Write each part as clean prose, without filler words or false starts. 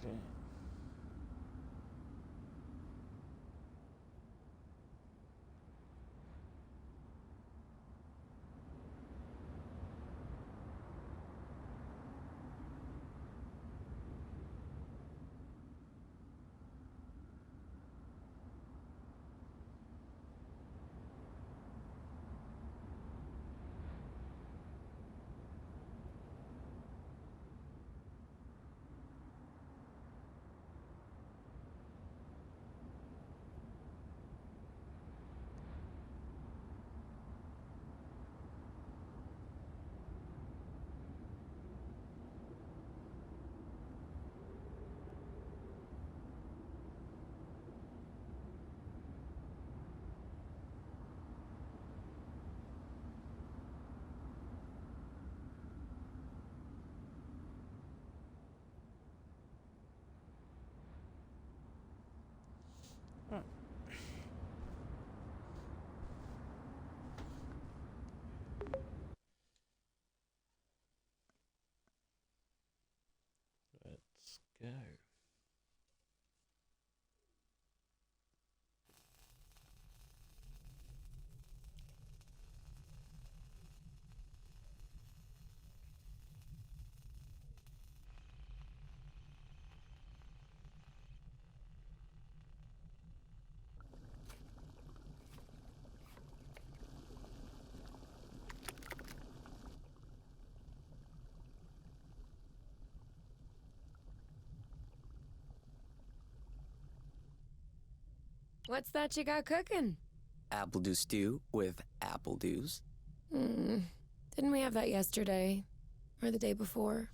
Exactly. Oh. Let's go. What's that you got cooking? Apple dew stew with apple dews. Didn't we have that yesterday? Or the day before?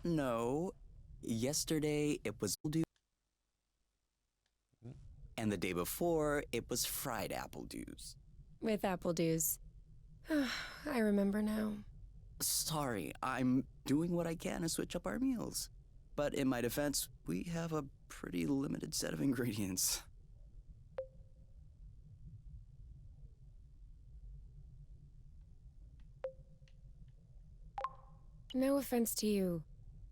No, yesterday it was apple dew, and the day before it was fried apple dews. With apple dews. I remember now. Sorry, I'm doing what I can to switch up our meals. But in my defense, we have a pretty limited set of ingredients. No offense to you.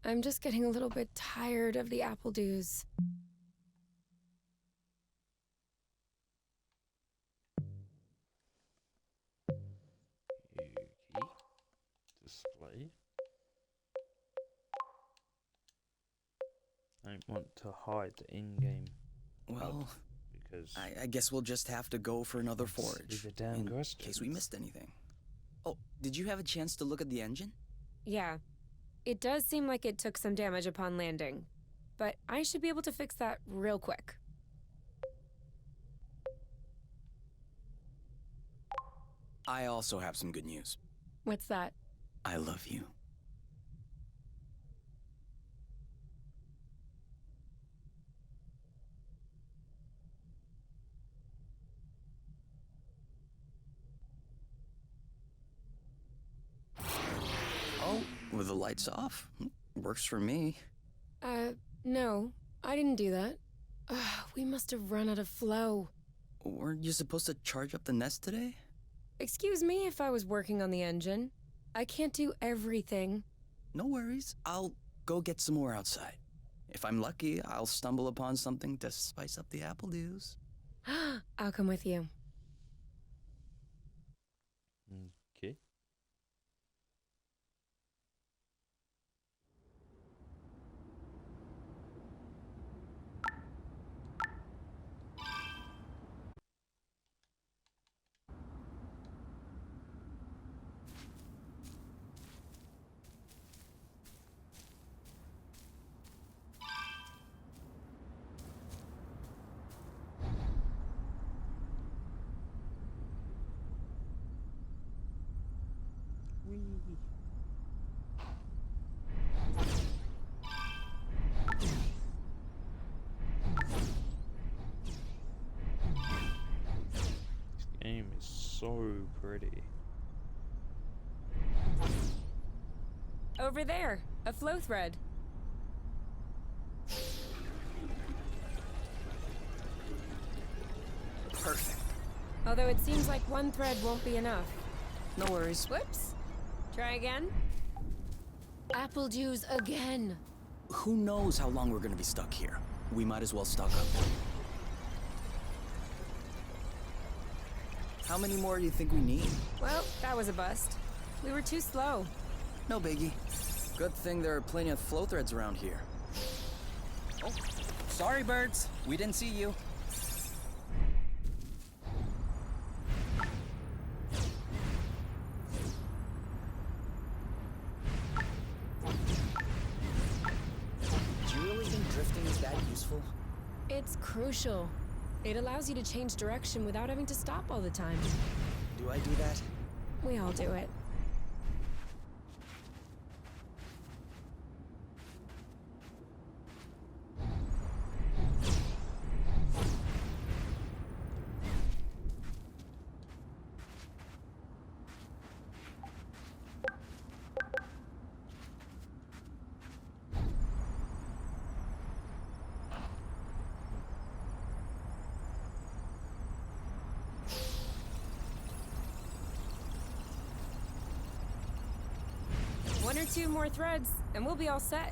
I'm just getting a little bit tired of the apple dews. Yuki. Display. I don't want to hide the in-game Well, because I guess we'll just have to go for another Let's forage, leave it down, in questions. case we missed anything. Oh, did you have a chance to look at the engine? Yeah. It does seem like it took some damage upon landing. But I should be able to fix that real quick. I also have some good news. What's that? I love you. Oh, with the lights off? Works for me. No. I didn't do that. We must have run out of flow. Weren't you supposed to charge up the nest today? Excuse me if I was working on the engine. I can't do everything. No worries. I'll go get some more outside. If I'm lucky, I'll stumble upon something to spice up the apple dews. I'll come with you. okay. Whee. This game is so pretty. Over there, a flow thread. Perfect. Although it seems like one thread won't be enough. No worries. Whoops. Try again. Apple dews again. who knows how long we're gonna be stuck here? We might as well stock up. How many more do you think we need? Well, that was a bust. We were too slow. No biggie. Good thing there are plenty of flow threads around here. Oh, sorry, birds. We didn't see you. Do you really think drifting is that useful? It's crucial. It allows you to change direction without having to stop all the time. Do I do that? We all do it. One or two more threads, and we'll be all set.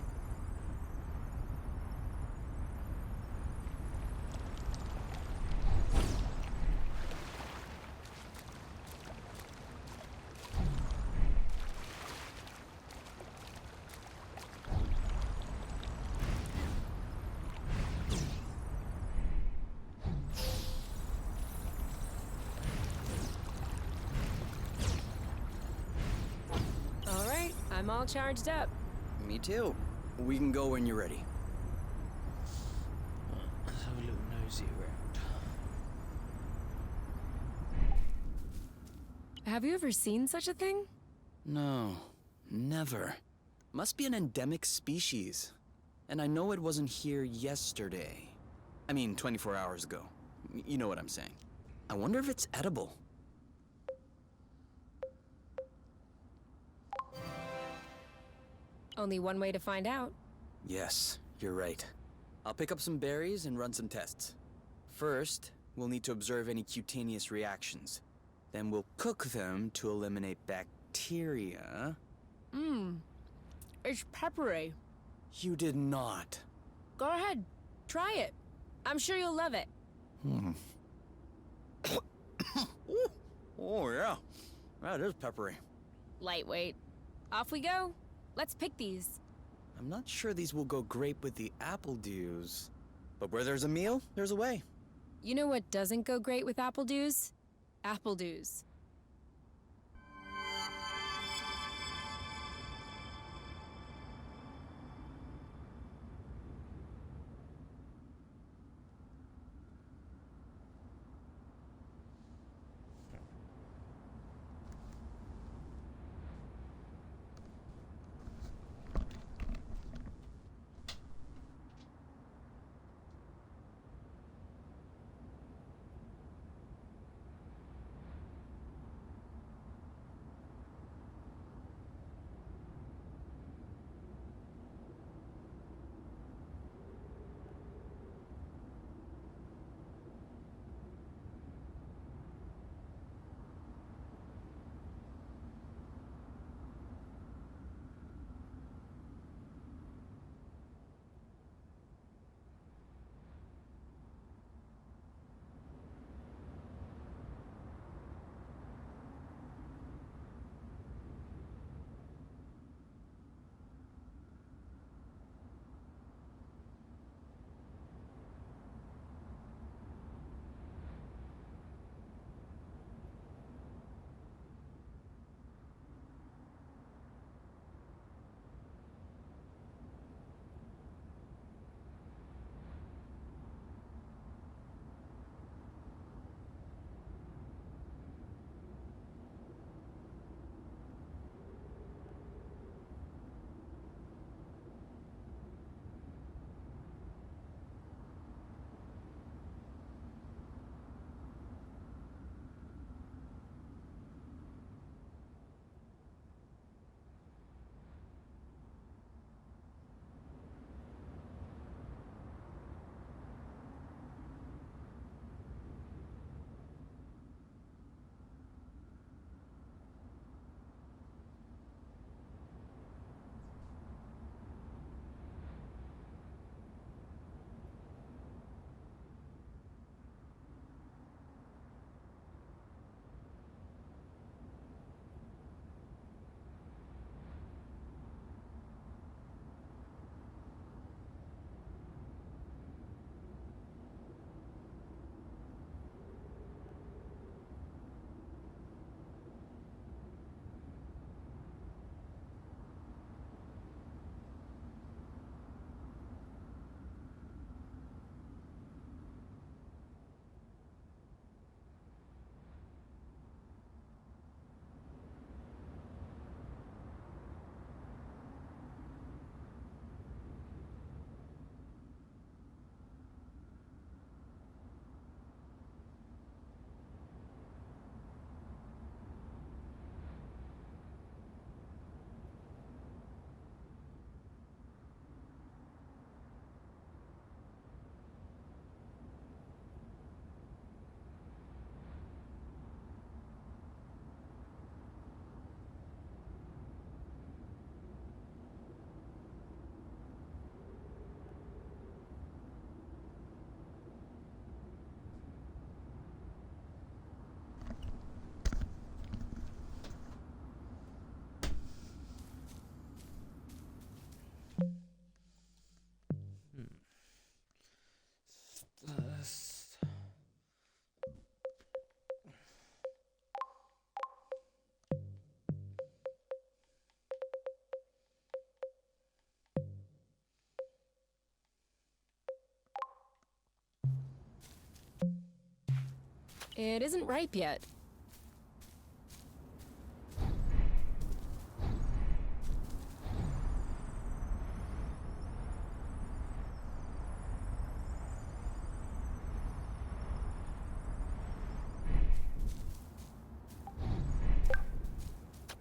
All right, I'm all charged up. Me too. We can go when you're ready. Let's have a little nosy around. Have you ever seen such a thing? No, never. Must be an endemic species. And I know it wasn't here yesterday. I mean, 24 hours ago. You know what I'm saying. I wonder if it's edible. Only one way to find out. Yes, you're right. I'll pick up some berries and run some tests. First, we'll need to observe any cutaneous reactions. Then we'll cook them to eliminate bacteria. It's peppery. You did not. Go ahead, try it. I'm sure you'll love it. Oh, yeah. That is peppery. Lightweight. Off we go. Let's pick these. I'm not sure these will go great with the apple dews. But where there's a meal, there's a way. You know what doesn't go great with apple dews? Apple dews. It isn't ripe yet.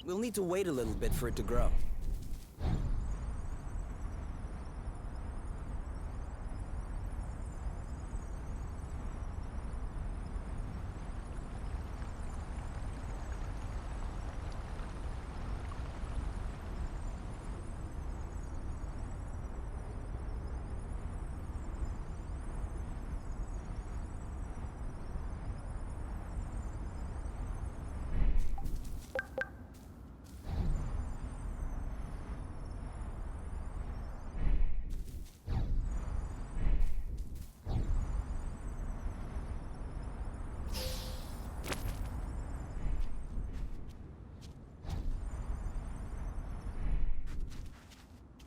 We'll need to wait a little bit for it to grow.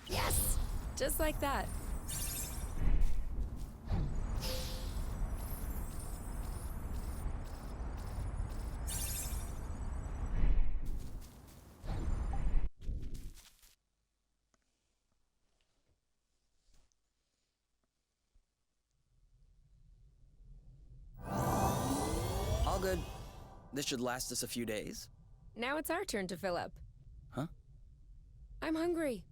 Yes! Just like that. All good. This should last us a few days. Now it's our turn to fill up. Huh? I'm hungry.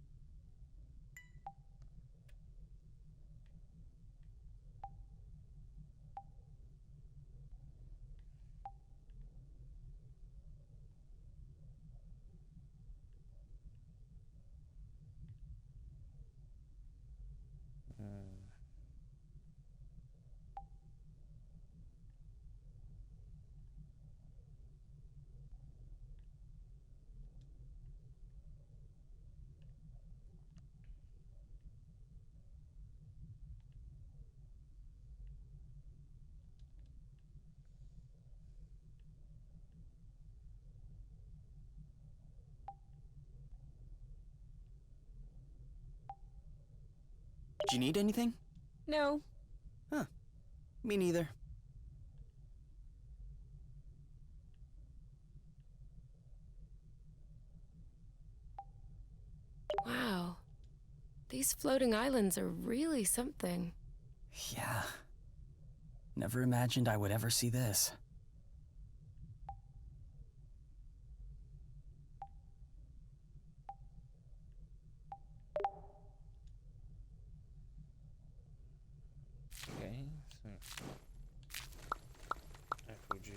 Do you need anything? No. Huh. Me neither. Wow. These floating islands are really something. Yeah. Never imagined I would ever see this. Okay, so apple juice.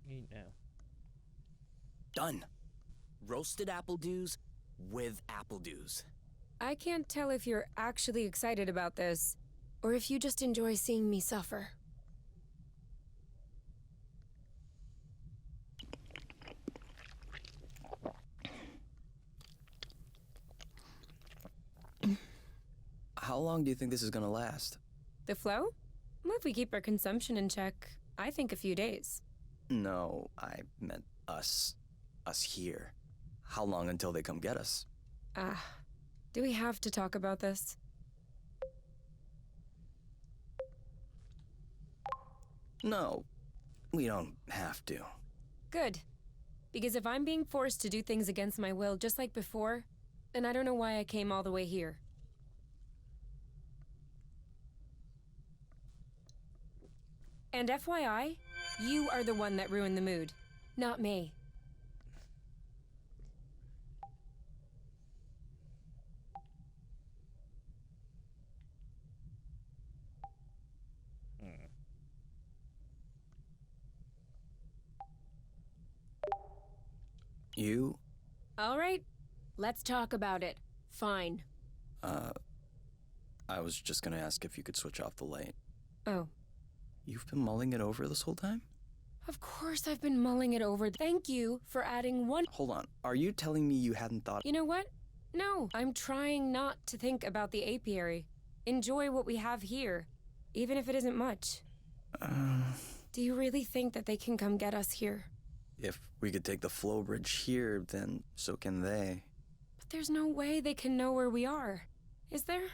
Eat now. Done. Roasted apple dews with apple dews. I can't tell if you're actually excited about this, or if you just enjoy seeing me suffer. How long do you think this is gonna last? The flow? Well, if we keep our consumption in check, I think a few days. No, I meant us. Us here. How long until they come get us? Do we have to talk about this? No, we don't have to. Good. Because if I'm being forced to do things against my will just like before, then I don't know why I came all the way here. And FYI, you are the one that ruined the mood, not me. You? All right, let's talk about it. Fine. I was just gonna ask if you could switch off the light. Oh, You've been mulling it over this whole time? of course I've been mulling it over. Thank you for adding one. Hold on. Are you telling me you hadn't thought? You know what? No, I'm trying not to think about the apiary. Enjoy what we have here, even if it isn't much. Do you really think that they can come get us here? If we could take the flow bridge here, then so can they. But there's no way they can know where we are. Is there?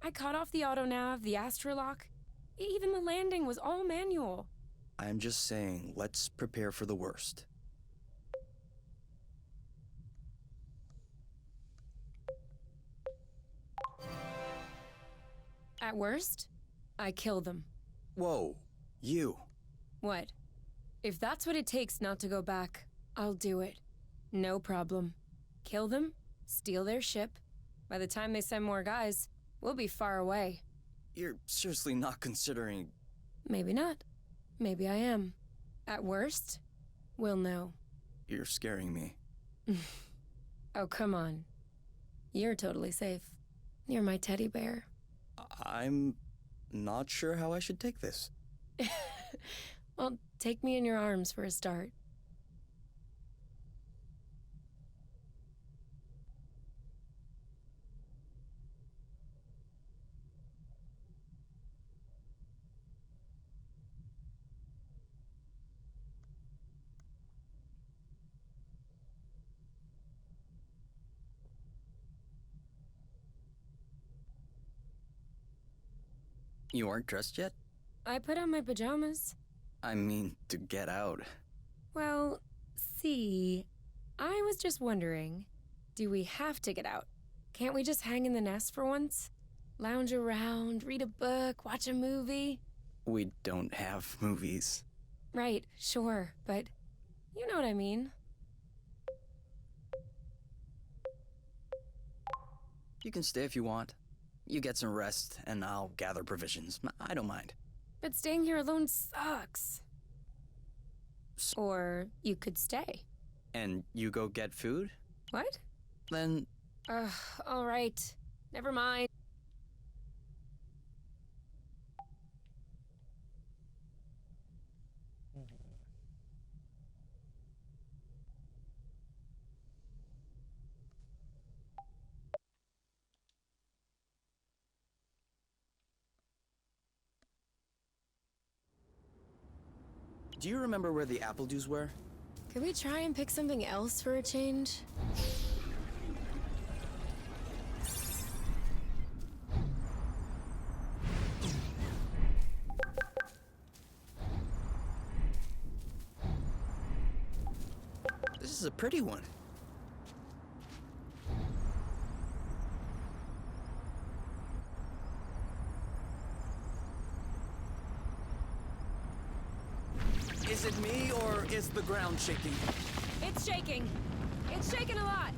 I cut off the autonav, the astrolock. Even the landing was all manual. I'm just saying, let's prepare for the worst. At worst, I kill them. Whoa, you. What? If that's what it takes not to go back, I'll do it. No problem. Kill them, steal their ship. By the time they send more guys, we'll be far away. You're seriously not considering... Maybe not. Maybe I am. At worst, we'll know. You're scaring me. Oh, come on. You're totally safe. You're my teddy bear. I'm not sure how I should take this. Well, take me in your arms for a start. You aren't dressed yet? I put on my pajamas. I mean, to get out. Well, see, I was just wondering, do we have to get out? Can't we just hang in the nest for once? Lounge around, read a book, watch a movie? We don't have movies. Right, sure, but you know what I mean. You can stay if you want. You get some rest, and I'll gather provisions. I don't mind. But staying here alone sucks. Or you could stay. And you go get food? What? Then... Ugh, all right. Never mind. Do you remember where the apple juice were? Could we try and pick something else for a change? This is a pretty one. Is it me, or is the ground shaking? It's shaking. It's shaking a lot.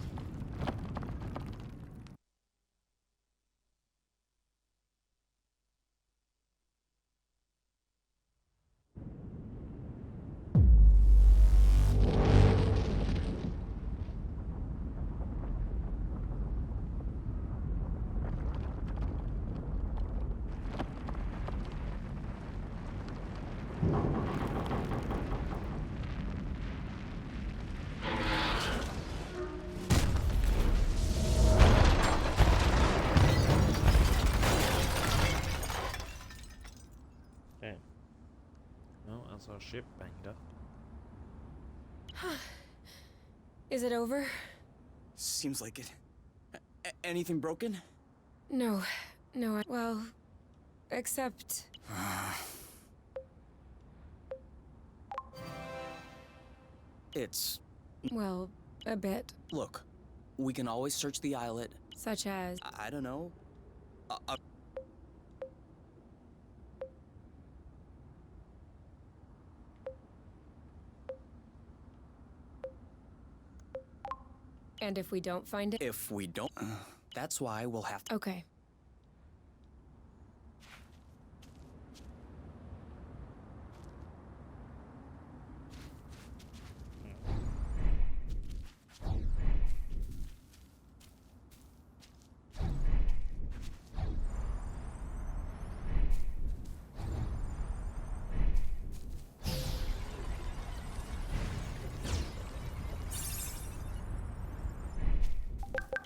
Okay. Well, that's our ship banged up. Is it over? Seems like it. Anything broken? No. No, well, except... It's... well, a bit. Look, we can always search the islet. Such as... I don't know. And if we don't find it... If we don't... that's why we'll have to... Okay.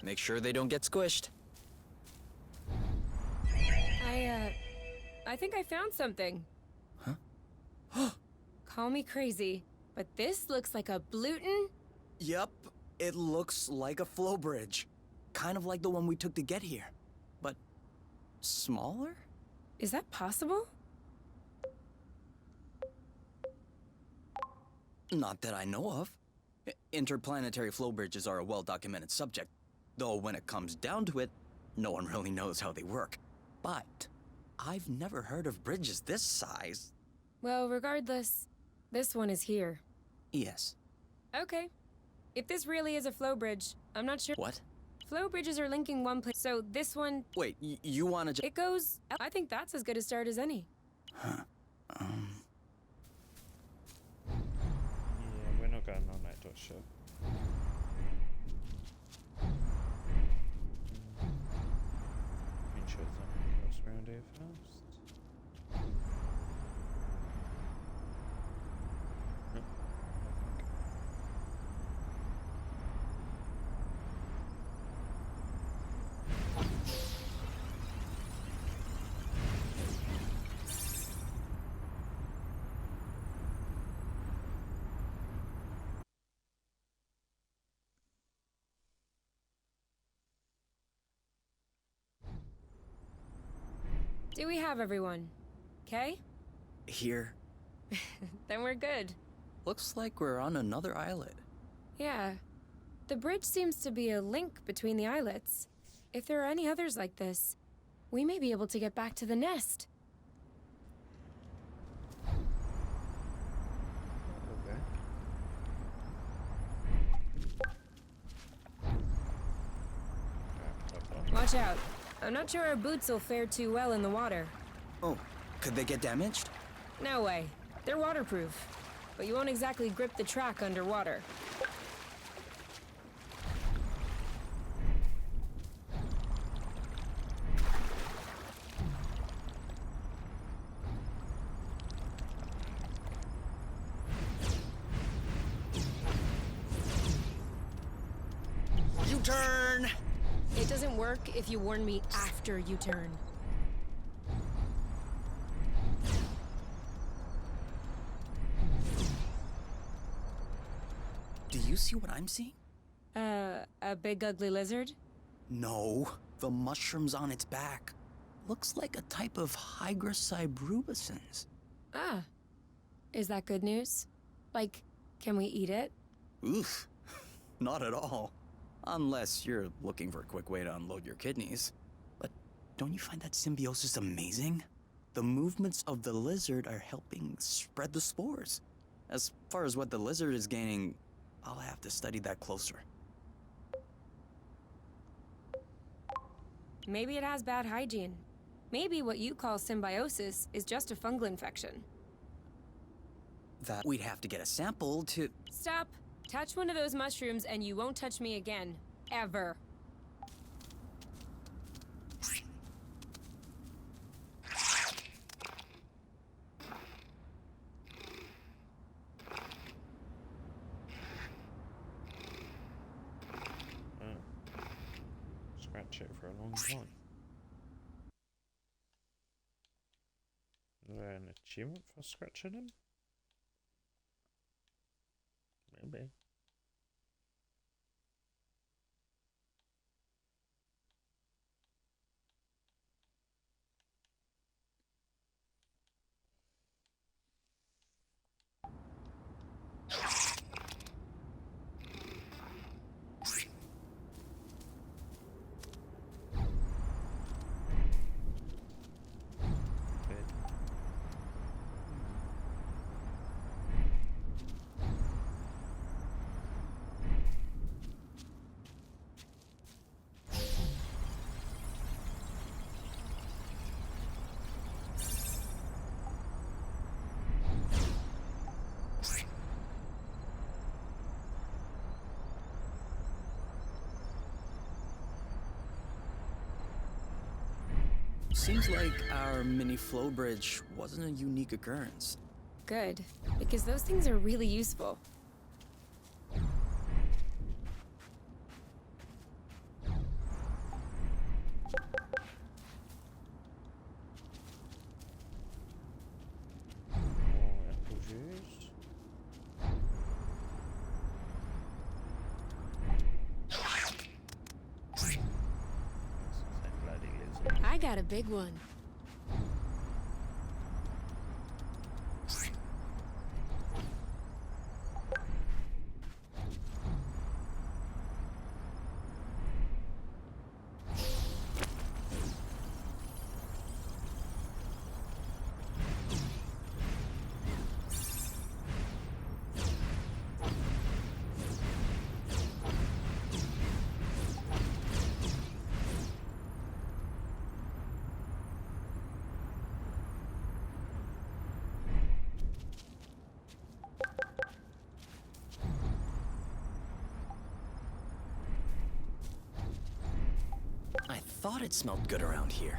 Make sure they don't get squished. I think I found something. Huh? Call me crazy, but this looks like a Bluton. Yep, it looks like a flow bridge. Kind of like the one we took to get here. But smaller? Is that possible? Not that I know of. Interplanetary flow bridges are a well-documented subject, though when it comes down to it, no one really knows how they work. But I've never heard of bridges this size. Well, regardless, this one is here. Yes. Okay. If this really is a flow bridge, I'm not sure. What? Flow bridges are linking one place, so this one... Wait, you wanna It goes... I think that's as good a start as any. Huh. Yeah, we're not going on that door show. Make sure something goes around here first. Nope, nothing. Do we have everyone? Okay? Here. Then we're good. Looks like we're on another islet. Yeah. The bridge seems to be a link between the islets. If there are any others like this, we may be able to get back to the nest. Okay. Watch out. I'm not sure our boots will fare too well in the water. Oh, could they get damaged? No way. They're waterproof. But you won't exactly grip the track underwater. U-turn! It doesn't work if you warn me after you turn. Do you see what I'm seeing? A big ugly lizard? No, the mushrooms on its back. Looks like a type of hygroscybrubescens. Ah. Is that good news? Like, can we eat it? Oof, not at all. Unless you're looking for a quick way to unload your kidneys. But don't you find that symbiosis amazing? The movements of the lizard are helping spread the spores. As far as what the lizard is gaining, I'll have to study that closer. Maybe it has bad hygiene. Maybe what you call symbiosis is just a fungal infection. That we'd have to get a sample to... Stop! Touch one of those mushrooms and you won't touch me again. Ever. Scratch it for a long time. Is there an achievement for scratching him? Maybe. Seems like our mini flow bridge wasn't a unique occurrence. Good, because those things are really useful. got a big one. I thought it smelled good around here.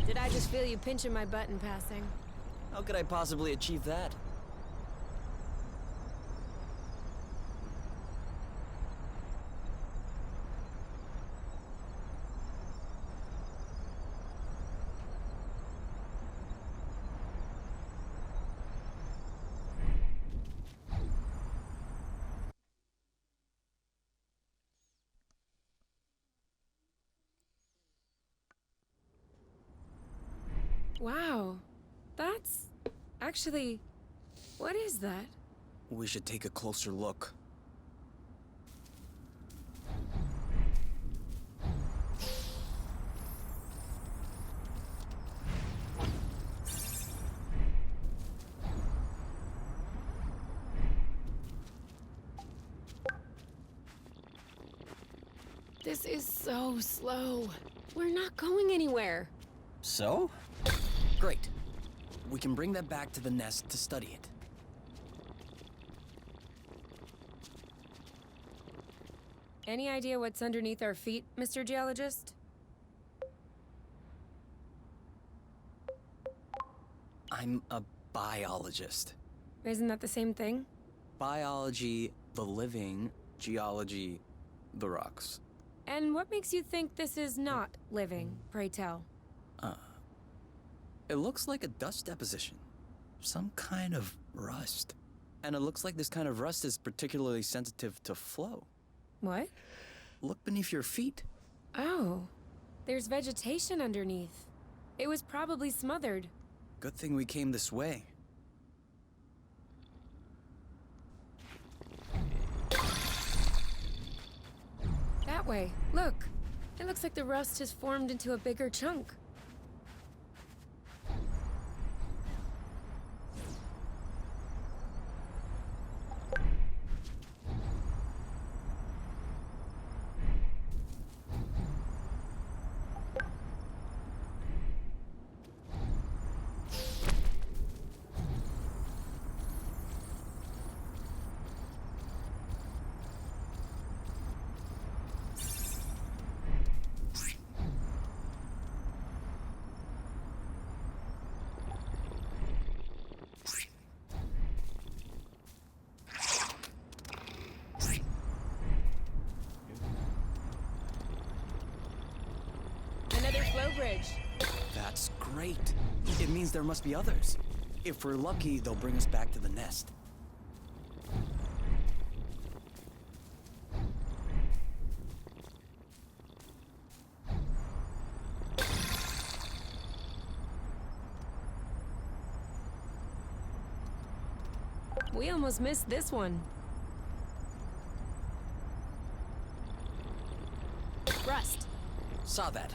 Did I just feel you pinching my butt in passing? How could I possibly achieve that? Wow. That's... actually... what is that? We should take a closer look. This is so slow. We're not going anywhere. So? Great. We can bring that back to the nest to study it. Any idea what's underneath our feet, Mr. Geologist? I'm a biologist. Isn't that the same thing? Biology, the living, geology, the rocks. And what makes you think this is not living, pray tell? It looks like a dust deposition. Some kind of rust. And it looks like this kind of rust is particularly sensitive to flow. What? Look beneath your feet. Oh, there's vegetation underneath. It was probably smothered. Good thing we came this way. That way, look. It looks like the rust has formed into a bigger chunk. Another flow bridge. That's great. It means there must be others. If we're lucky, they'll bring us back to the nest. We almost missed this one. Rust. Saw that.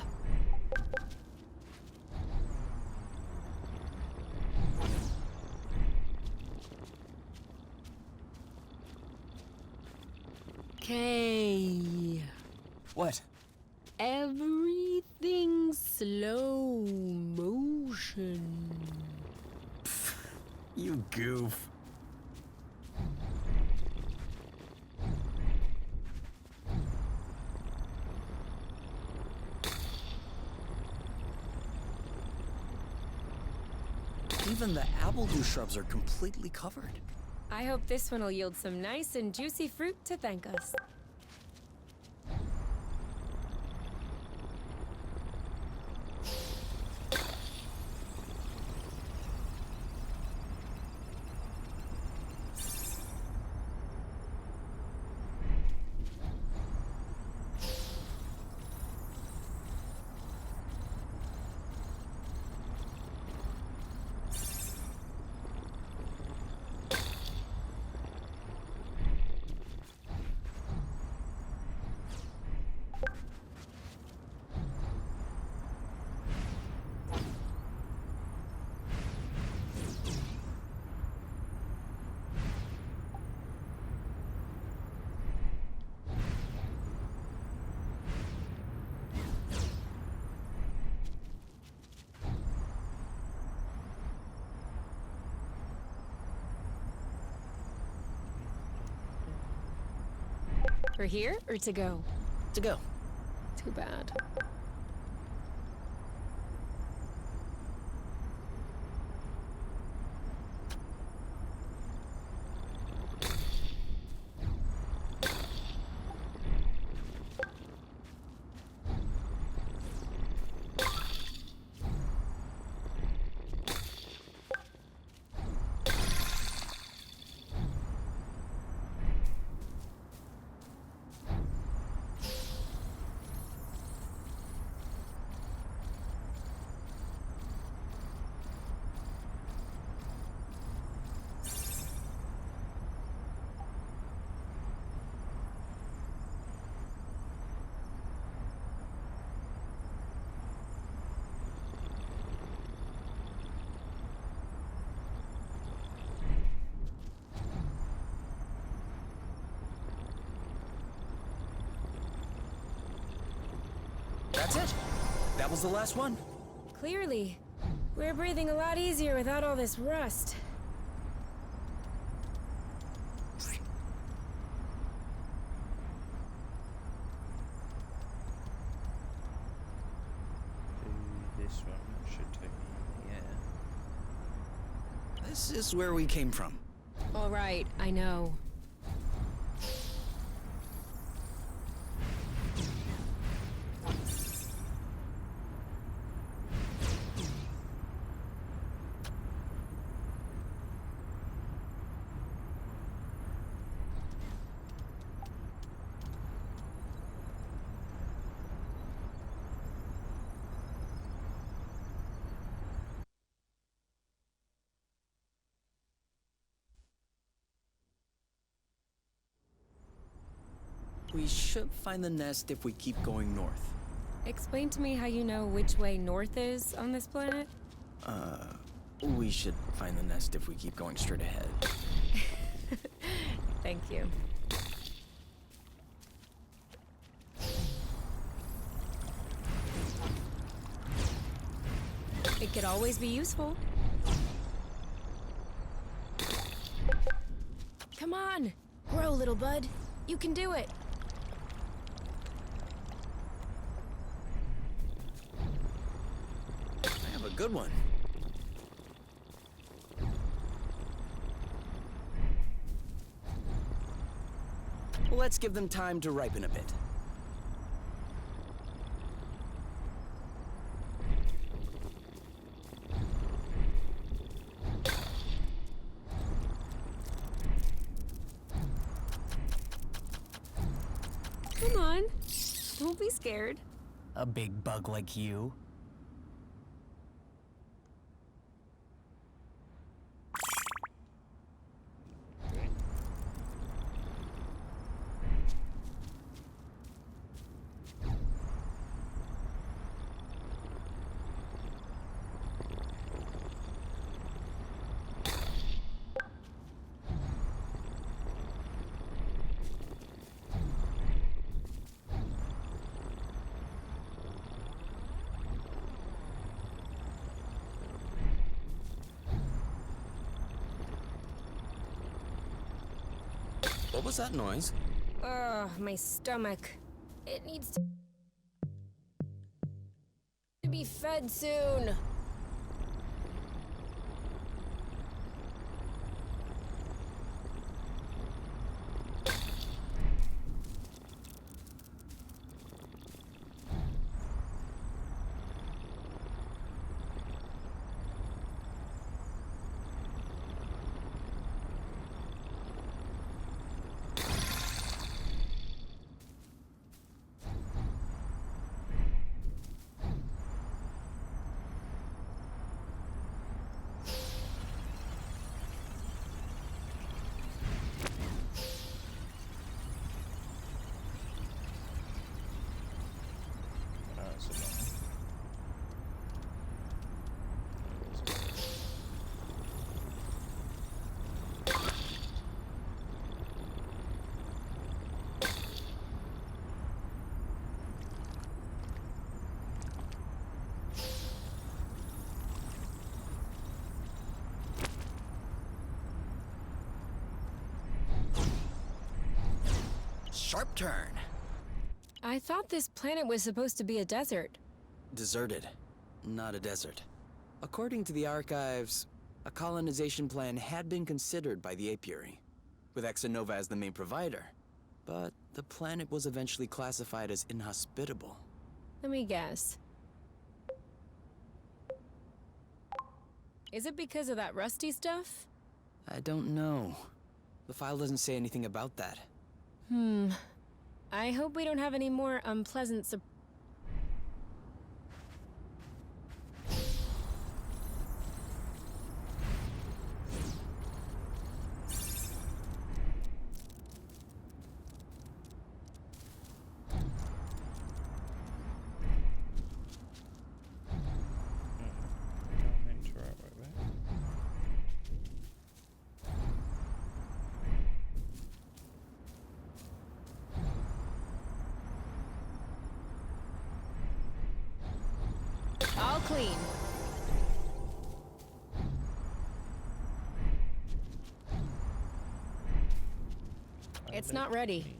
Okay. What? Everything slow motion. You goof. Even the appledew shrubs are completely covered. I hope this one will yield some nice and juicy fruit to thank us. For here or to go? To go. Too bad. That's it. That was the last one. Clearly. We're breathing a lot easier without all this rust. This one should take me, yeah. This is where we came from. All right, I know. We should find the nest if we keep going north. Explain to me how you know which way north is on this planet? We should find the nest if we keep going straight ahead. Thank you. It could always be useful. Come on! Grow, little bud. You can do it! I have a good one. Let's give them time to ripen a bit. Come on. Don't be scared. A big bug like you. What was that noise? Ugh, my stomach. It needs to be fed soon. So no. Sharp turn. I thought this planet was supposed to be a desert. Deserted, not a desert. According to the archives, a colonization plan had been considered by the apiary, with Exonova as the main provider. But the planet was eventually classified as inhospitable. Let me guess. Is it because of that rusty stuff? I don't know. The file doesn't say anything about that. I hope we don't have any more unpleasant all clean. It's not ready.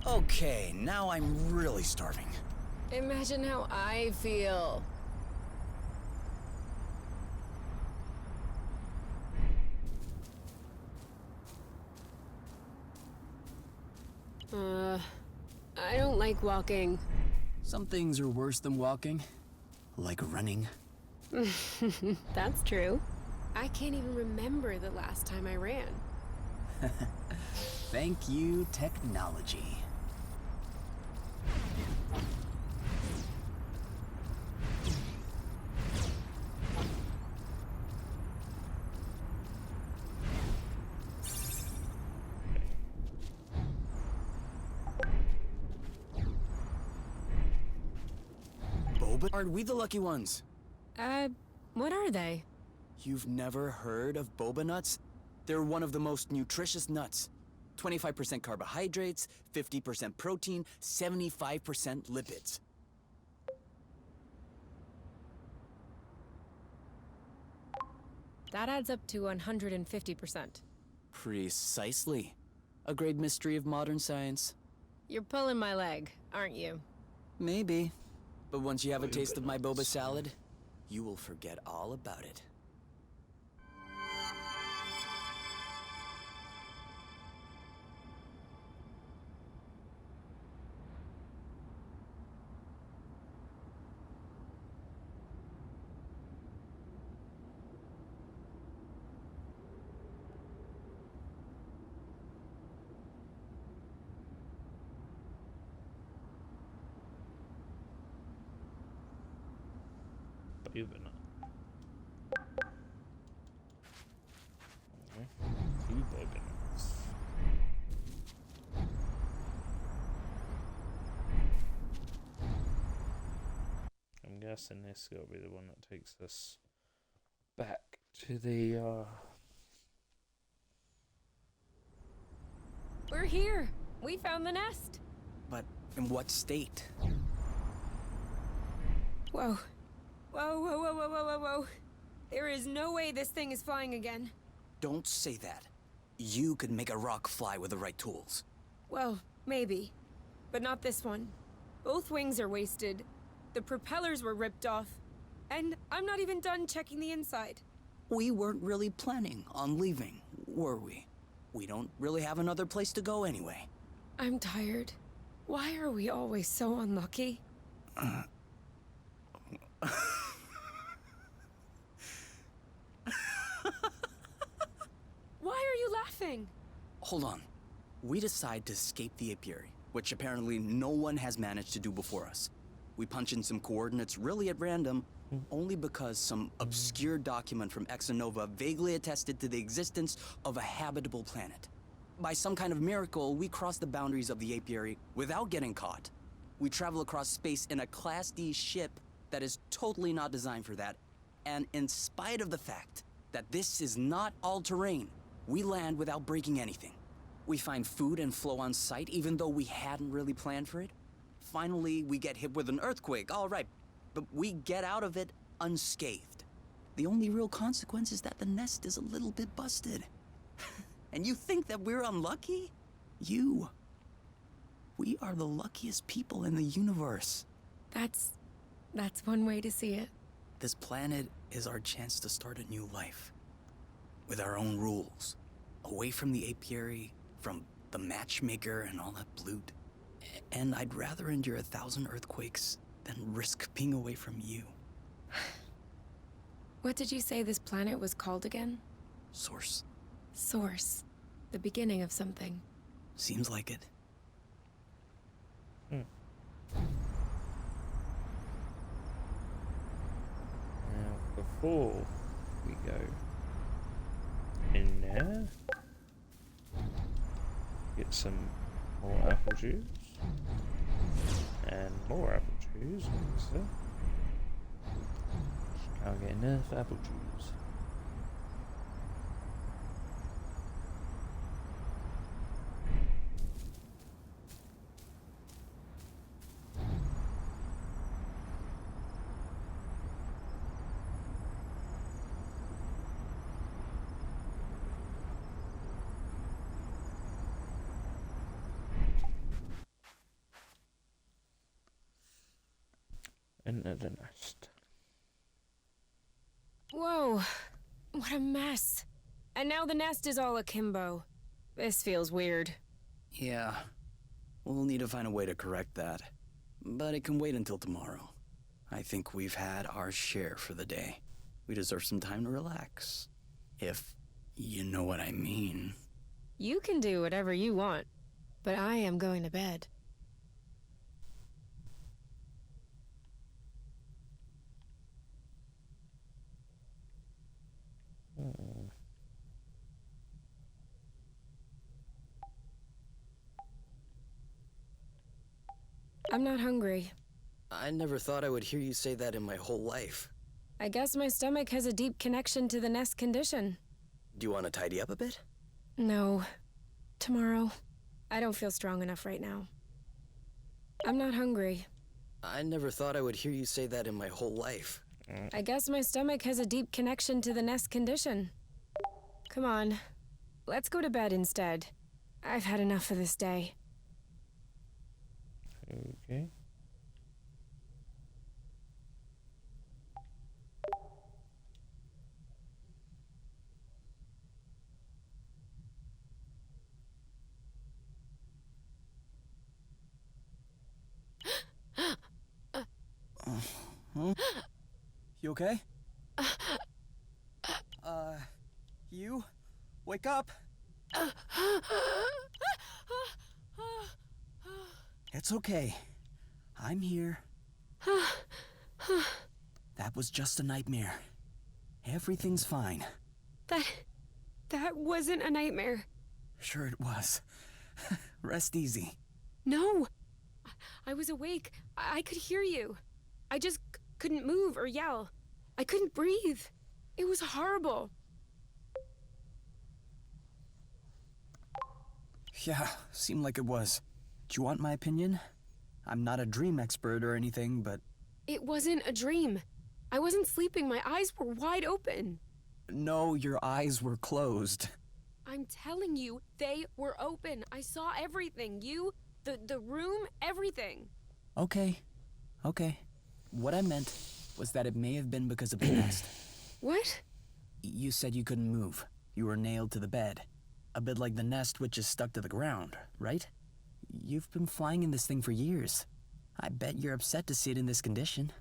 Okay, now I'm really starving. Imagine how I feel. I don't like walking. Some things are worse than walking, like running. That's true. I can't even remember the last time I ran. Thank you, technology. Boba? Are we the lucky ones? What are they? You've never heard of boba nuts? They're one of the most nutritious nuts. 25% carbohydrates, 50% protein, 75% lipids. That adds up to 150%. Precisely. A great mystery of modern science. You're pulling my leg, aren't you? Maybe. But once you have a taste of my boba salad, you will forget all about it. Boba nut. Okay. 2 boba nuts. I'm guessing this got to be the one that takes us back to the We're here. We found the nest. But in what state? Whoa. Whoa, whoa, whoa, whoa, whoa, whoa, whoa. There is no way this thing is flying again. Don't say that. You could make a rock fly with the right tools. Well, maybe. But not this one. Both wings are wasted. The propellers were ripped off. And I'm not even done checking the inside. We weren't really planning on leaving, were we? We don't really have another place to go anyway. I'm tired. Why are we always so unlucky? Why are you laughing? Hold on. We decide to escape the apiary, which apparently no one has managed to do before us. We punch in some coordinates really at random, only because some obscure document from Exonova vaguely attested to the existence of a habitable planet. By some kind of miracle, we cross the boundaries of the apiary without getting caught. We travel across space in a Class D ship that is totally not designed for that, and in spite of the fact that this is not all-terrain, we land without breaking anything. We find food and flow on site even though we hadn't really planned for it. Finally, we get hit with an earthquake, all right, but we get out of it unscathed. The only real consequence is that the nest is a little bit busted. And you think that we're unlucky? We are the luckiest people in the universe. That's one way to see it. This planet is our chance to start a new life. With our own rules. Away from the apiary, from the matchmaker and all that bloot. And I'd rather endure 1,000 earthquakes than risk being away from you. What did you say this planet was called again? Source. Source. The beginning of something. Seems like it. Now, before we go in there, get some more apple juice and more apple juice. So just can't get enough apple juice. Enter the nest. Whoa. What a mess. And now the nest is all akimbo. This feels weird. Yeah. We'll need to find a way to correct that. But it can wait until tomorrow. I think we've had our share for the day. We deserve some time to relax. If you know what I mean. You can do whatever you want, but I am going to bed. I'm not hungry. I never thought I would hear you say that in my whole life. I guess my stomach has a deep connection to the nest condition. Do you want to tidy up a bit? No. Tomorrow. I don't feel strong enough right now. I'm not hungry. I never thought I would hear you say that in my whole life. I guess my stomach has a deep connection to the nest condition. Come on, let's go to bed instead. I've had enough for this day. Okay. You okay? You? Wake up! It's okay. I'm here. That was just a nightmare. Everything's fine. That wasn't a nightmare. Sure it was. Rest easy. No! I was awake. I could hear you. I just couldn't move or yell. I couldn't breathe. It was horrible. Yeah, seemed like it was. Do you want my opinion? I'm not a dream expert or anything, but... It wasn't a dream. I wasn't sleeping. My eyes were wide open. No, your eyes were closed. I'm telling you, they were open. I saw everything. You, the room, everything. Okay. What I meant was that it may have been because of the nest. What? You said you couldn't move. You were nailed to the bed. A bit like the nest which is stuck to the ground, right? You've been flying in this thing for years. I bet you're upset to see it in this condition.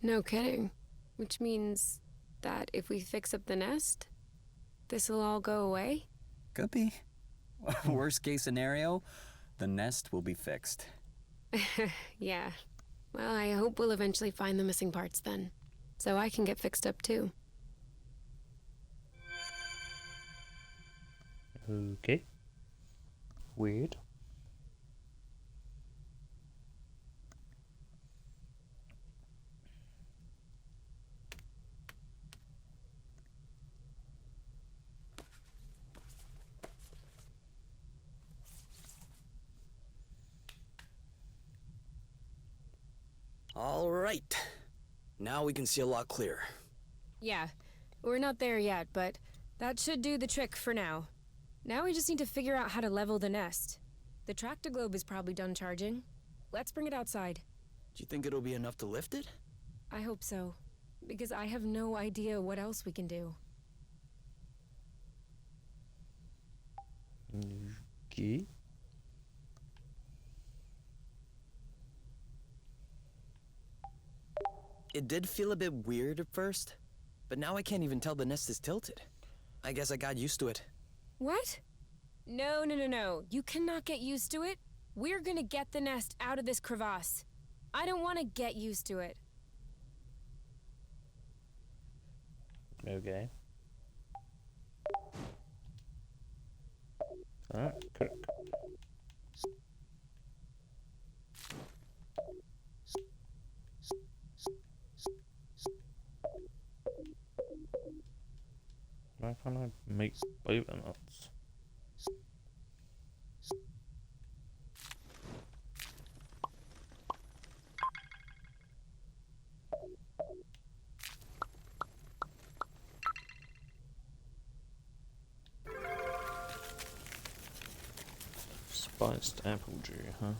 No kidding. Which means that if we fix up the nest, this'll all go away? Could be. Worst case scenario, the nest will be fixed. Yeah. Well, I hope we'll eventually find the missing parts then, so I can get fixed up too. Okay. Weird. All right. Now we can see a lot clearer. Yeah, we're not there yet, but that should do the trick for now. Now we just need to figure out how to level the nest. The tractoglobe is probably done charging. Let's bring it outside. Do you think it'll be enough to lift it? I hope so, because I have no idea what else we can do. Okay. It did feel a bit weird at first, but now I can't even tell the nest is tilted. I guess I got used to it. What? No. You cannot get used to it. We're gonna get the nest out of this crevasse. I don't want to get used to it. Okay. Alright, cool. Why can't I make both of nuts? Spiced apple juice, huh?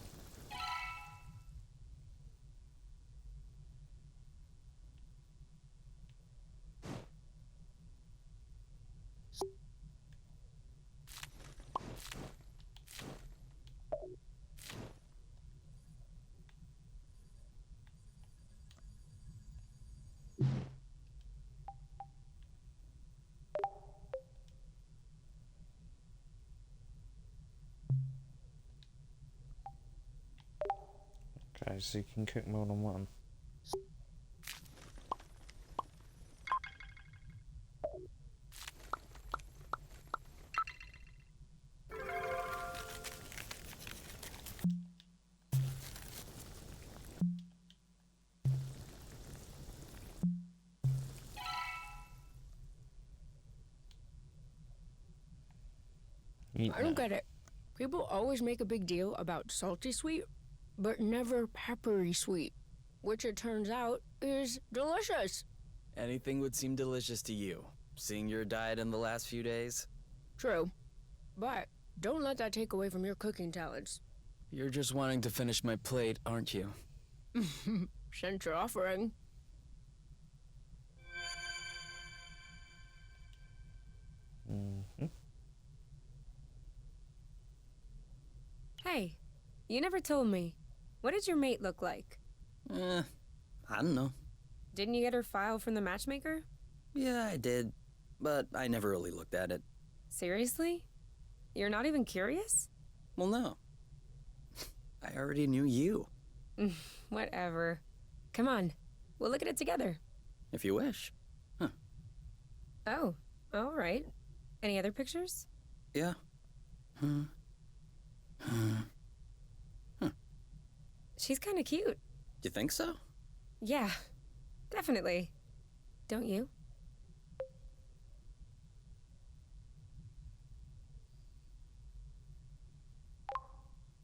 Okay, so you can cook more than one. I don't get it. People always make a big deal about salty sweet, but never peppery sweet. which it turns out is delicious. Anything would seem delicious to you, seeing your diet in the last few days. True. But don't let that take away from your cooking talents. You're just wanting to finish my plate, aren't you? Since you're offering. Mm-hmm. Hey, you never told me. What did your mate look like? I don't know. Didn't you get her file from the matchmaker? Yeah, I did, but I never really looked at it. Seriously? You're not even curious? Well, no. I already knew you. Whatever. Come on, we'll look at it together. If you wish. Oh, all right. Any other pictures? Yeah. She's kind of cute. You think so? Yeah, definitely. Don't you?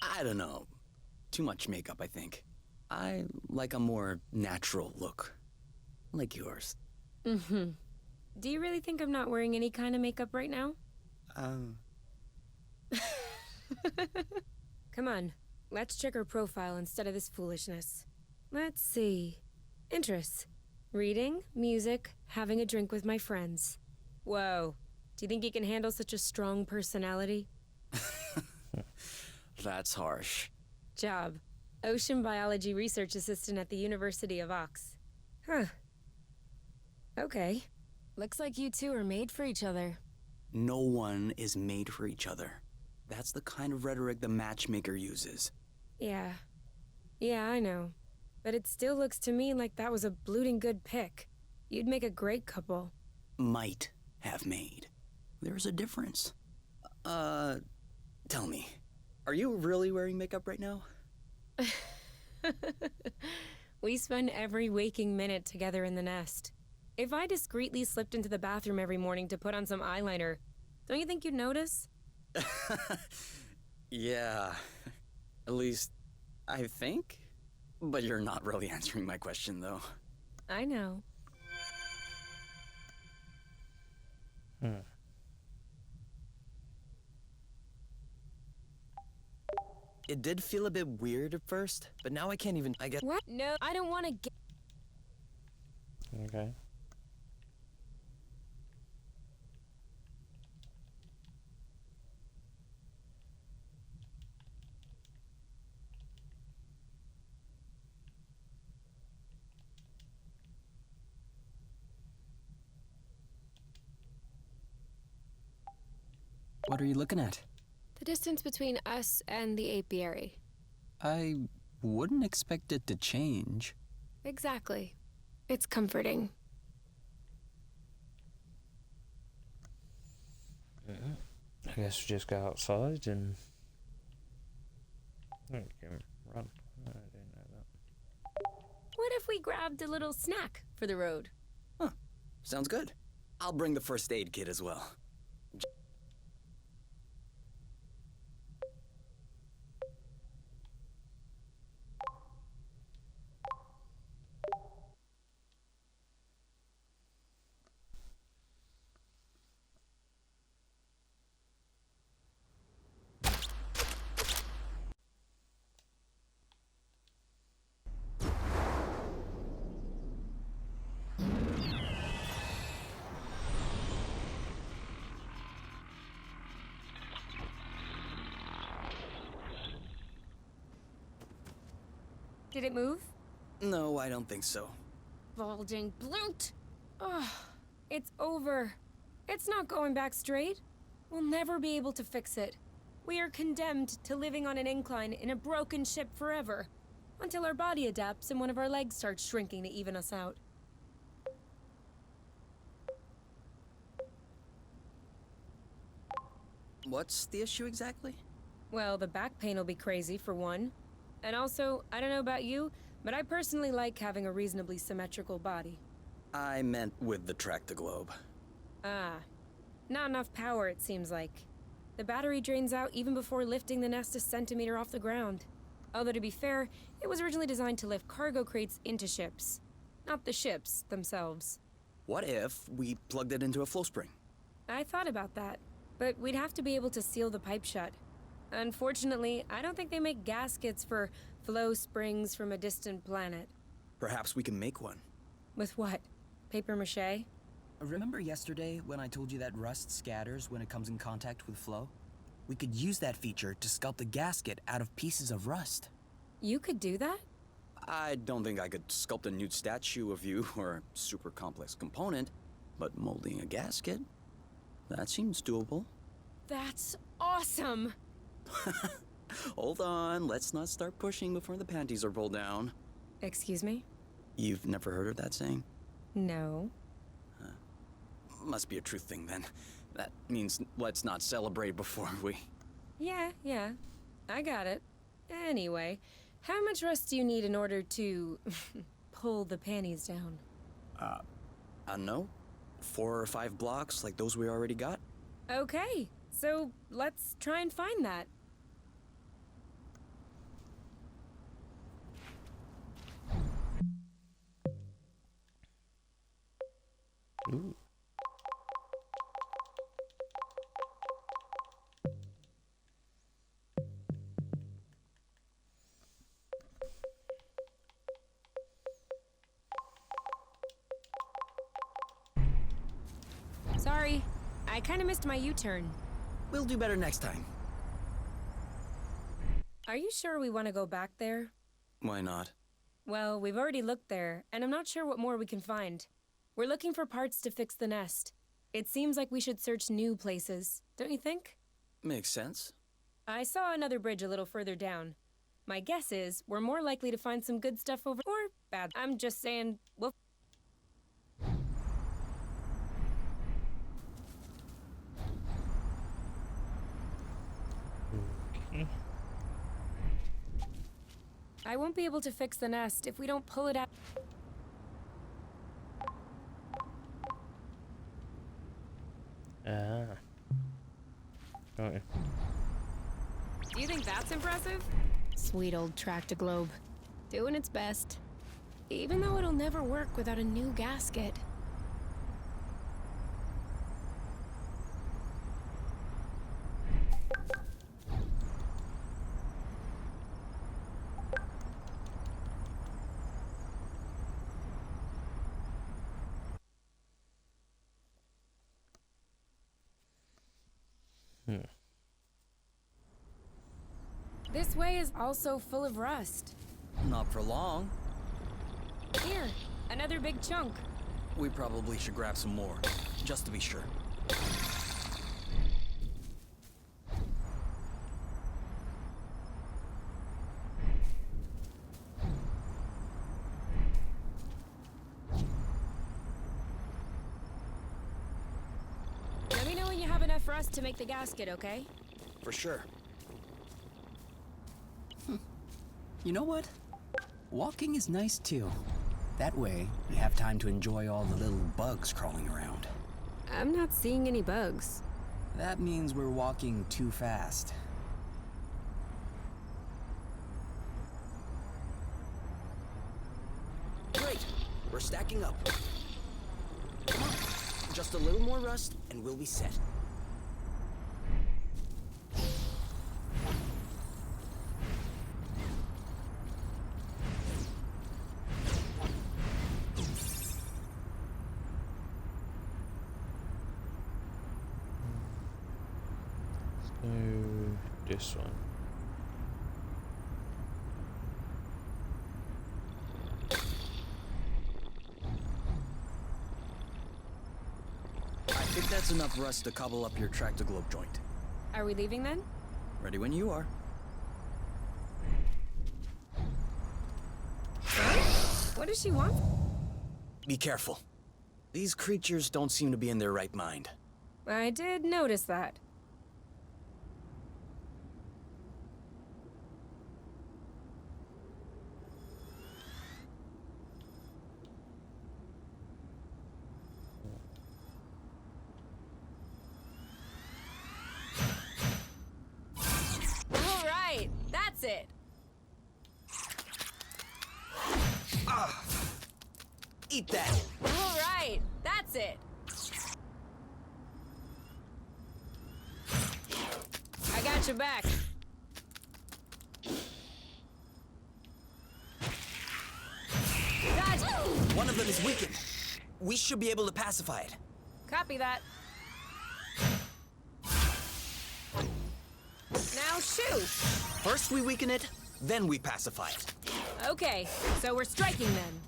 I don't know. Too much makeup, I think. I like a more natural look. Like yours. Mm-hmm. Do you really think I'm not wearing any kind of makeup right now? Come on, let's check her profile instead of this foolishness. Let's see. Interests. Reading, music, having a drink with my friends. Whoa. Do you think you can handle such a strong personality? That's harsh. Job. Ocean biology research assistant at the University of Ox. Huh. Okay. Looks like you two are made for each other. No one is made for each other. That's the kind of rhetoric the matchmaker uses. Yeah. Yeah, I know. But it still looks to me like that was a blooting good pick. You'd make a great couple. Might have made. There's a difference. Tell me, are you really wearing makeup right now? We spend every waking minute together in the nest. If I discreetly slipped into the bathroom every morning to put on some eyeliner, don't you think you'd notice? Yeah. At least, I think? But you're not really answering my question, though. I know. It did feel a bit weird at first, but now I can't even. I guess. What? No, I don't want to get. Okay. What are you looking at? The distance between us and the apiary. I wouldn't expect it to change. Exactly. It's comforting. I guess we just go outside and... Oh, you can run. I didn't know that. What if we grabbed a little snack for the road? Huh. Sounds good. I'll bring the first aid kit as well. Did it move? No, I don't think so. Balding bloot! Ugh, it's over. It's not going back straight. We'll never be able to fix it. We are condemned to living on an incline in a broken ship forever, until our body adapts and one of our legs starts shrinking to even us out. What's the issue exactly? Well, the back pain will be crazy, for one. And also, I don't know about you, but I personally like having a reasonably symmetrical body. I meant with the track-to-globe. Ah. Not enough power, it seems like. The battery drains out even before lifting the nest a centimeter off the ground. Although to be fair, it was originally designed to lift cargo crates into ships, not the ships themselves. What if we plugged it into a flow spring? I thought about that, but we'd have to be able to seal the pipe shut. Unfortunately, I don't think they make gaskets for flow springs from a distant planet. Perhaps we can make one. With what? Paper mache? Remember yesterday when I told you that rust scatters when it comes in contact with flow? We could use that feature to sculpt the gasket out of pieces of rust. You could do that? I don't think I could sculpt a nude statue of you or a super complex component, but molding a gasket? That seems doable. That's awesome! Hold on, let's not start pushing before the panties are pulled down. Excuse me? You've never heard of that saying? No. Must be a truth thing then. That means let's not celebrate before we... Yeah. I got it. Anyway, how much rust do you need in order to pull the panties down? I don't know. 4 or 5 blocks like those we already got? Okay, so let's try and find that. Ooh. Sorry, I kind of missed my U-turn. We'll do better next time. Are you sure we want to go back there? Why not? Well, we've already looked there, and I'm not sure what more we can find. We're looking for parts to fix the nest. It seems like we should search new places, don't you think? Makes sense. I saw another bridge a little further down. My guess is we're more likely to find some good stuff over or bad. I'm just saying, well... Okay. I won't be able to fix the nest if we don't pull it out. Ah. Okay. Do you think that's impressive? Sweet old Tractoglobe. Doing its best. Even though it'll never work without a new gasket. This way is also full of rust. Not for long. Here, another big chunk. We probably should grab some more, just to be sure. Let me know when you have enough rust to make the gasket, okay? For sure. You know what? Walking is nice too. That way, you have time to enjoy all the little bugs crawling around. I'm not seeing any bugs. That means we're walking too fast. Great! We're stacking up. Come on. Just a little more rust, and we'll be set. So this one. I think that's enough rust to cobble up your Tractoglobe joint. Are we leaving then? Ready when you are. What does she want? Be careful. These creatures don't seem to be in their right mind. I did notice that. All right, that's it. Eat that! All right, that's it. I got your back. Dodge! One of them is weakened. We should be able to pacify it. Copy that. Now shoot! First we weaken it, then we pacify it. Okay, so we're striking then.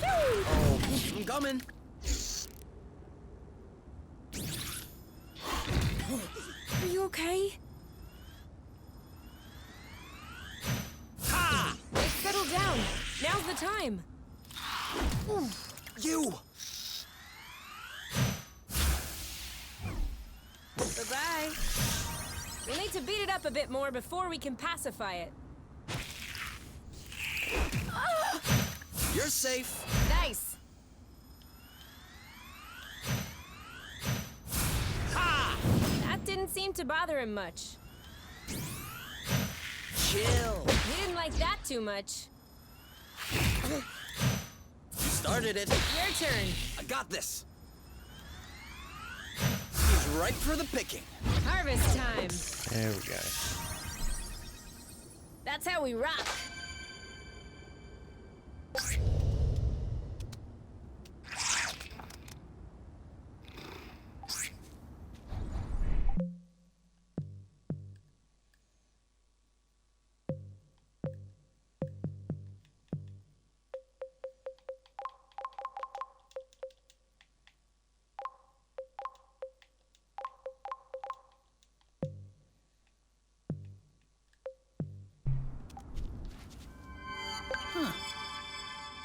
Oh, I'm coming. Are you okay? Ha! Settle down. Now's the time. You! Bye-bye. We'll need to beat it up a bit more before we can pacify it. You're safe. Nice. Ha! That didn't seem to bother him much. Chill. He didn't like that too much. You started it. Your turn. I got this. He's ripe for the picking. Harvest time. There we go. That's how we rock.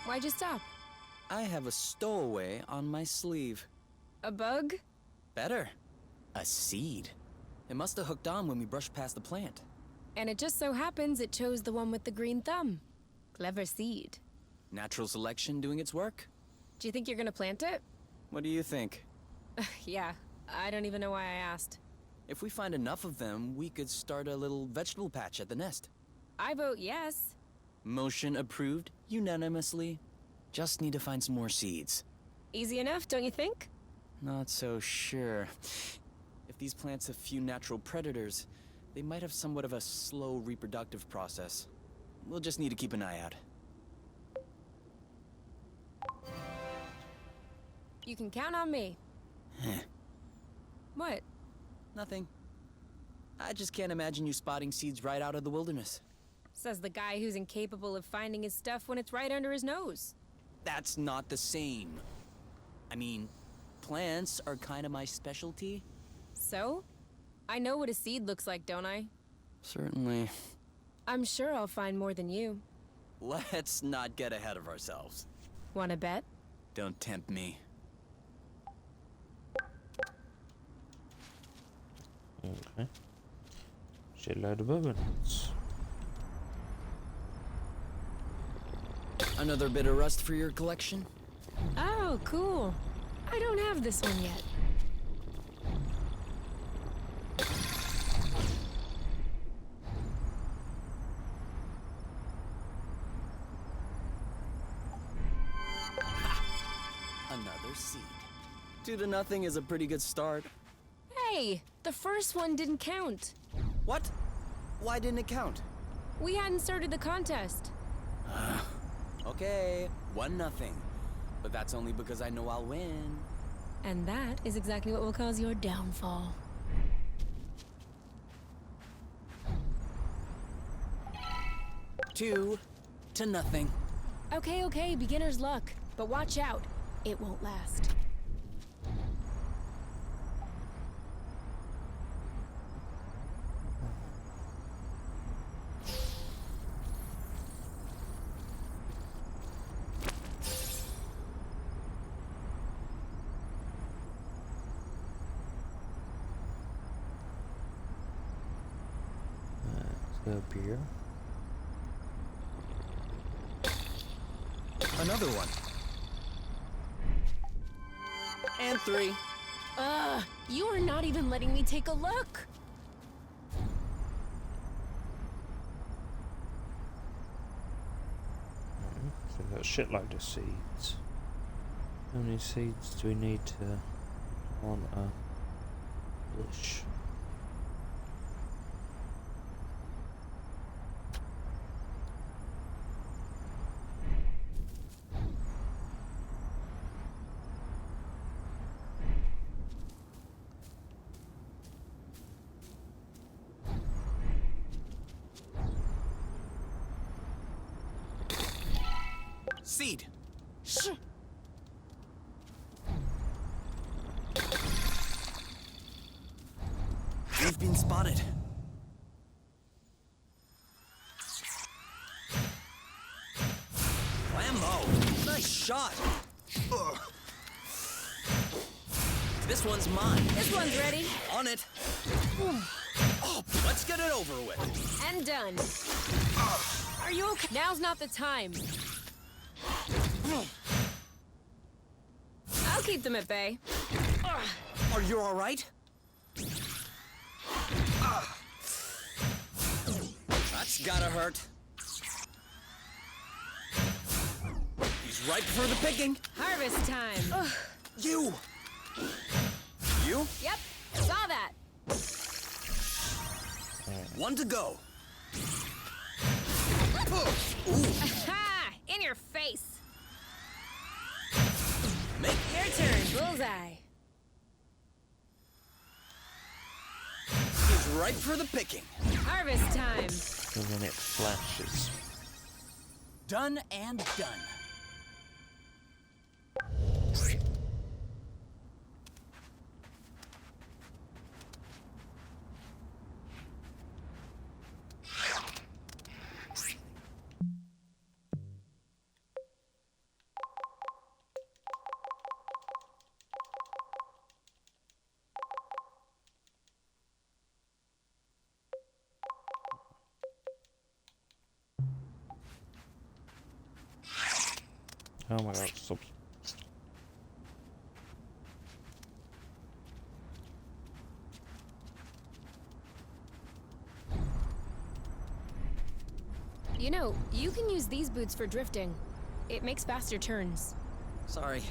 Why'd you stop? I have a stowaway on my sleeve. A bug? Better. A seed. It must have hooked on when we brushed past the plant. And it just so happens it chose the one with the green thumb. Clever seed. Natural selection doing its work? Do you think you're gonna plant it? What do you think? Yeah, I don't even know why I asked. If we find enough of them, we could start a little vegetable patch at the nest. I vote yes. Motion approved unanimously. Just need to find some more seeds. Easy enough, don't you think? Not so sure. If these plants have few natural predators, they might have somewhat of a slow reproductive process. We'll just need to keep an eye out. You can count on me. What? Nothing. I just can't imagine you spotting seeds right out of the wilderness. Says the guy who's incapable of finding his stuff when it's right under his nose. That's not the same. I mean, plants are kind of my specialty. So? I know what a seed looks like, don't I? Certainly. I'm sure I'll find more than you. Let's not get ahead of ourselves. Wanna bet? Don't tempt me. Okay. Shitload of bobbins. Another bit of rust for your collection? Oh, cool. I don't have this one yet. Another seed. 2-0 is a pretty good start. Hey, the first one didn't count. What? Why didn't it count? We hadn't started the contest. Okay, 1-0. But that's only because I know I'll win. And that is exactly what will cause your downfall. 2-0. Okay, beginner's luck. But watch out. It won't last. Let's go up here. Another one. And 3. You are not even letting me take a look. So we've got a shitload of seeds. How many seeds do we need to on a bush? Seed. We've been spotted. Whammo! Nice shot. Ugh. This one's mine. This one's ready. On it. Oh, let's get it over with. And done. Are you okay? Now's not the time. I'll keep them at bay. Are you all right? That's gotta hurt. He's ripe for the picking. Harvest time. You! You? Yep, saw that. One to go. Ha! In your face. Make Your turn. Bullseye. He's ripe for the picking. Harvest time. And then it flashes. Done and done. Oh my god, stop. You know, you can use these boots for drifting. It makes faster turns. Sorry.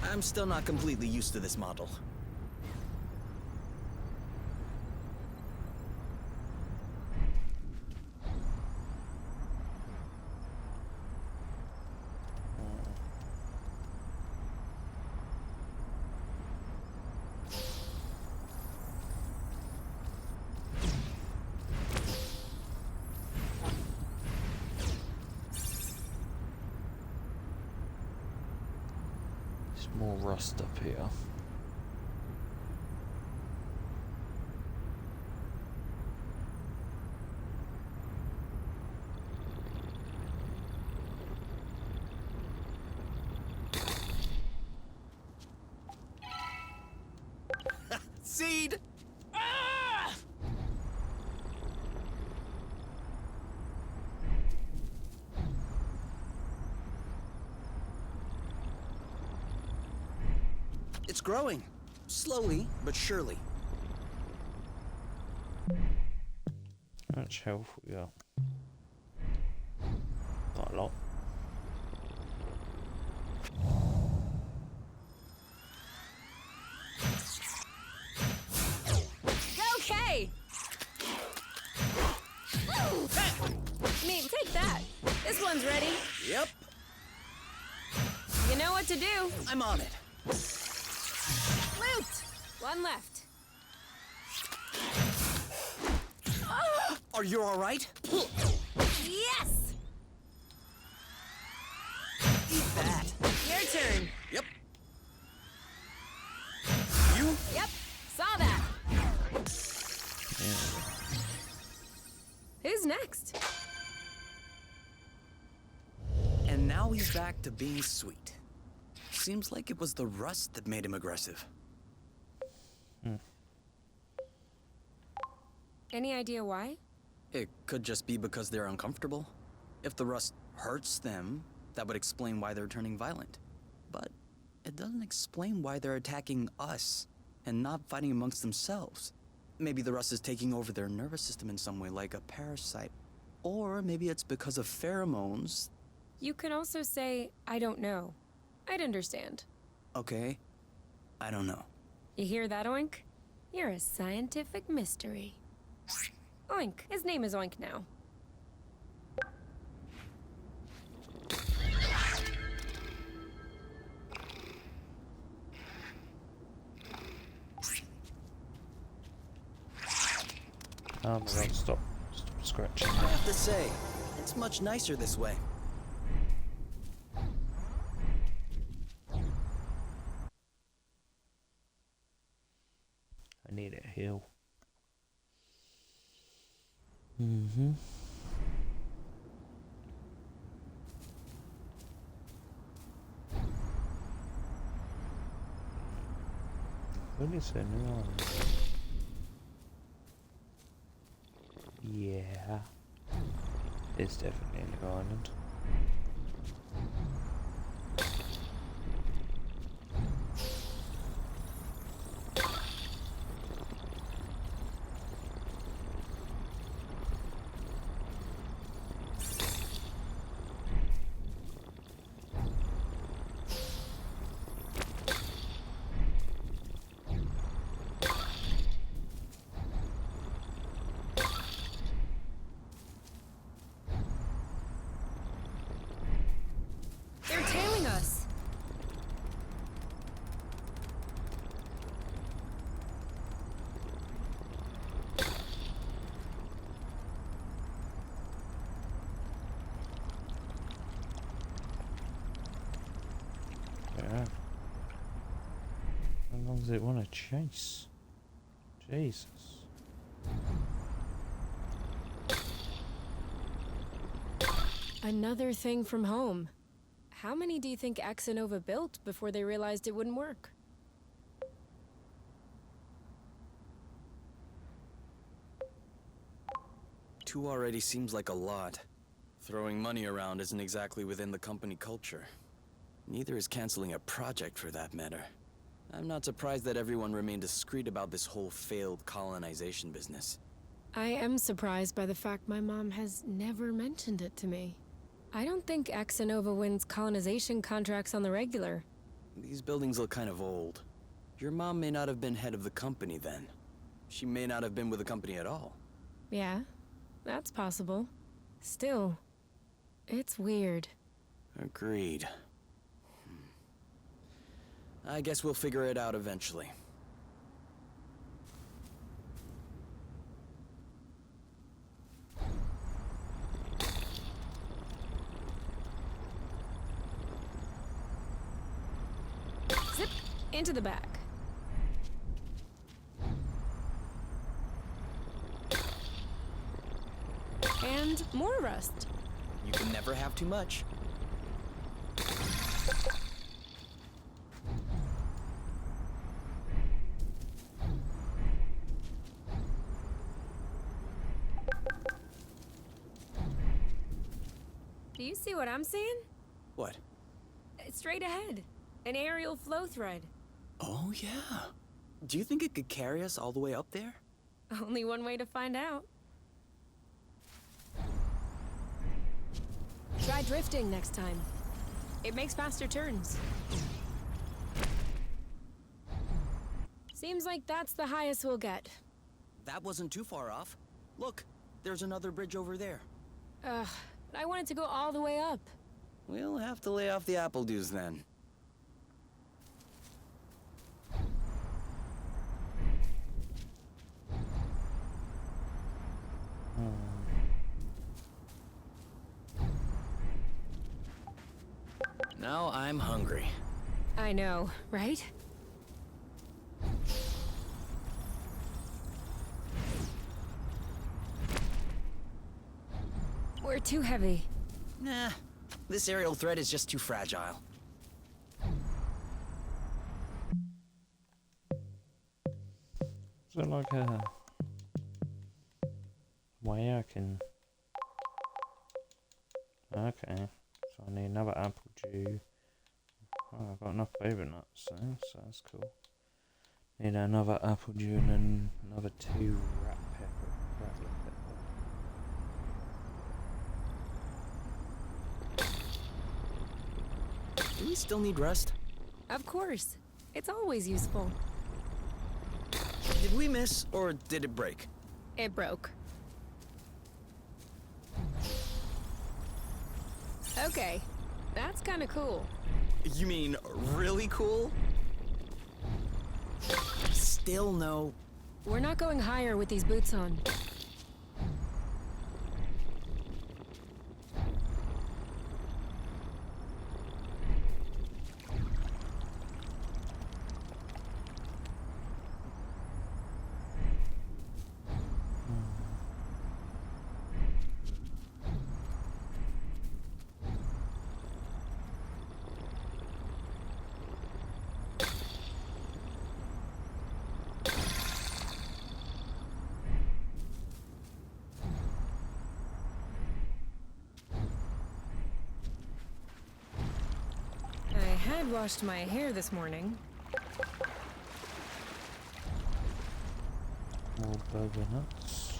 I'm still not completely used to this model. There's more rust up here. Seed! It's growing. Slowly, but surely. How much health we got? Not a lot. Okay! Me, take that. This one's ready. Yep, You know what to do. I'm on it. Loot! One left. Are you all right? Yes! Eat that. Your turn. Yep. You? Yep, saw that. Who's next? And now he's back to being sweet. Seems like it was the rust that made him aggressive. Any idea why? It could just be because they're uncomfortable. If the rust hurts them, that would explain why they're turning violent. But it doesn't explain why they're attacking us and not fighting amongst themselves. Maybe the rust is taking over their nervous system in some way, like a parasite. Or maybe it's because of pheromones You can also say, I don't know. I'd understand. Okay. I don't know. You hear that, Oink? You're a scientific mystery. Oink. His name is Oink now. Oh my god, stop scratching. I have to say, it's much nicer this way. I need a heal. Mm-hmm. What is a new one? Yeah. It's definitely a new island. They're tailing us. Yeah. How long does it want to chase? Jesus. Another thing from home. How many do you think Axonova built before they realized it wouldn't work? Two already seems like a lot. Throwing money around isn't exactly within the company culture. Neither is canceling a project for that matter. I'm not surprised that everyone remained discreet about this whole failed colonization business. I am surprised by the fact my mom has never mentioned it to me. I don't think Axonova wins colonization contracts on the regular. These buildings look kind of old. Your mom may not have been head of the company then. She may not have been with the company at all. Yeah, that's possible. Still, it's weird. Agreed. I guess we'll figure it out eventually. Zip! Into the back. And more rust. You can never have too much. Do you see what I'm seeing? What? Straight ahead. An aerial flow thread. Oh, yeah. Do you think it could carry us all the way up there? Only one way to find out. Try drifting next time. It makes faster turns. Seems like that's the highest we'll get. That wasn't too far off. Look, there's another bridge over there. Ugh, but I wanted to go all the way up. We'll have to lay off the apple juice then. Now I'm hungry. I know, right? We're too heavy. Nah, this aerial thread is just too fragile. Is there like a way I can... Okay, so I need another apple juice. Oh, I've got enough favorite nuts there, so that's cool. Need another apple juice and then another 2 rat pepper. Do we still need rust? Of course. It's always useful. Did we miss, or did it break? It broke. Okay, that's kinda cool. You mean really cool? Still no. We're not going higher with these boots on. I had washed my hair this morning. More burger nuts.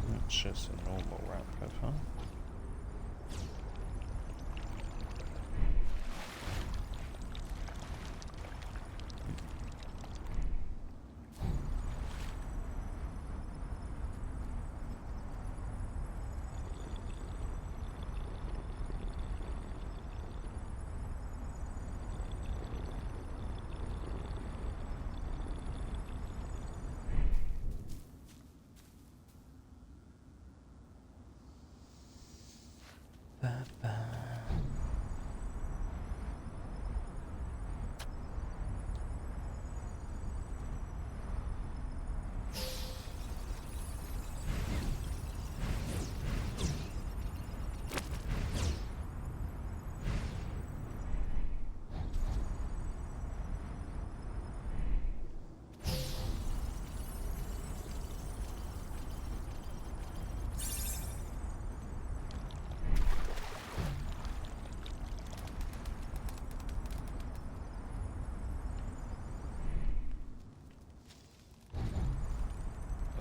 That's just a normal wrapper, huh?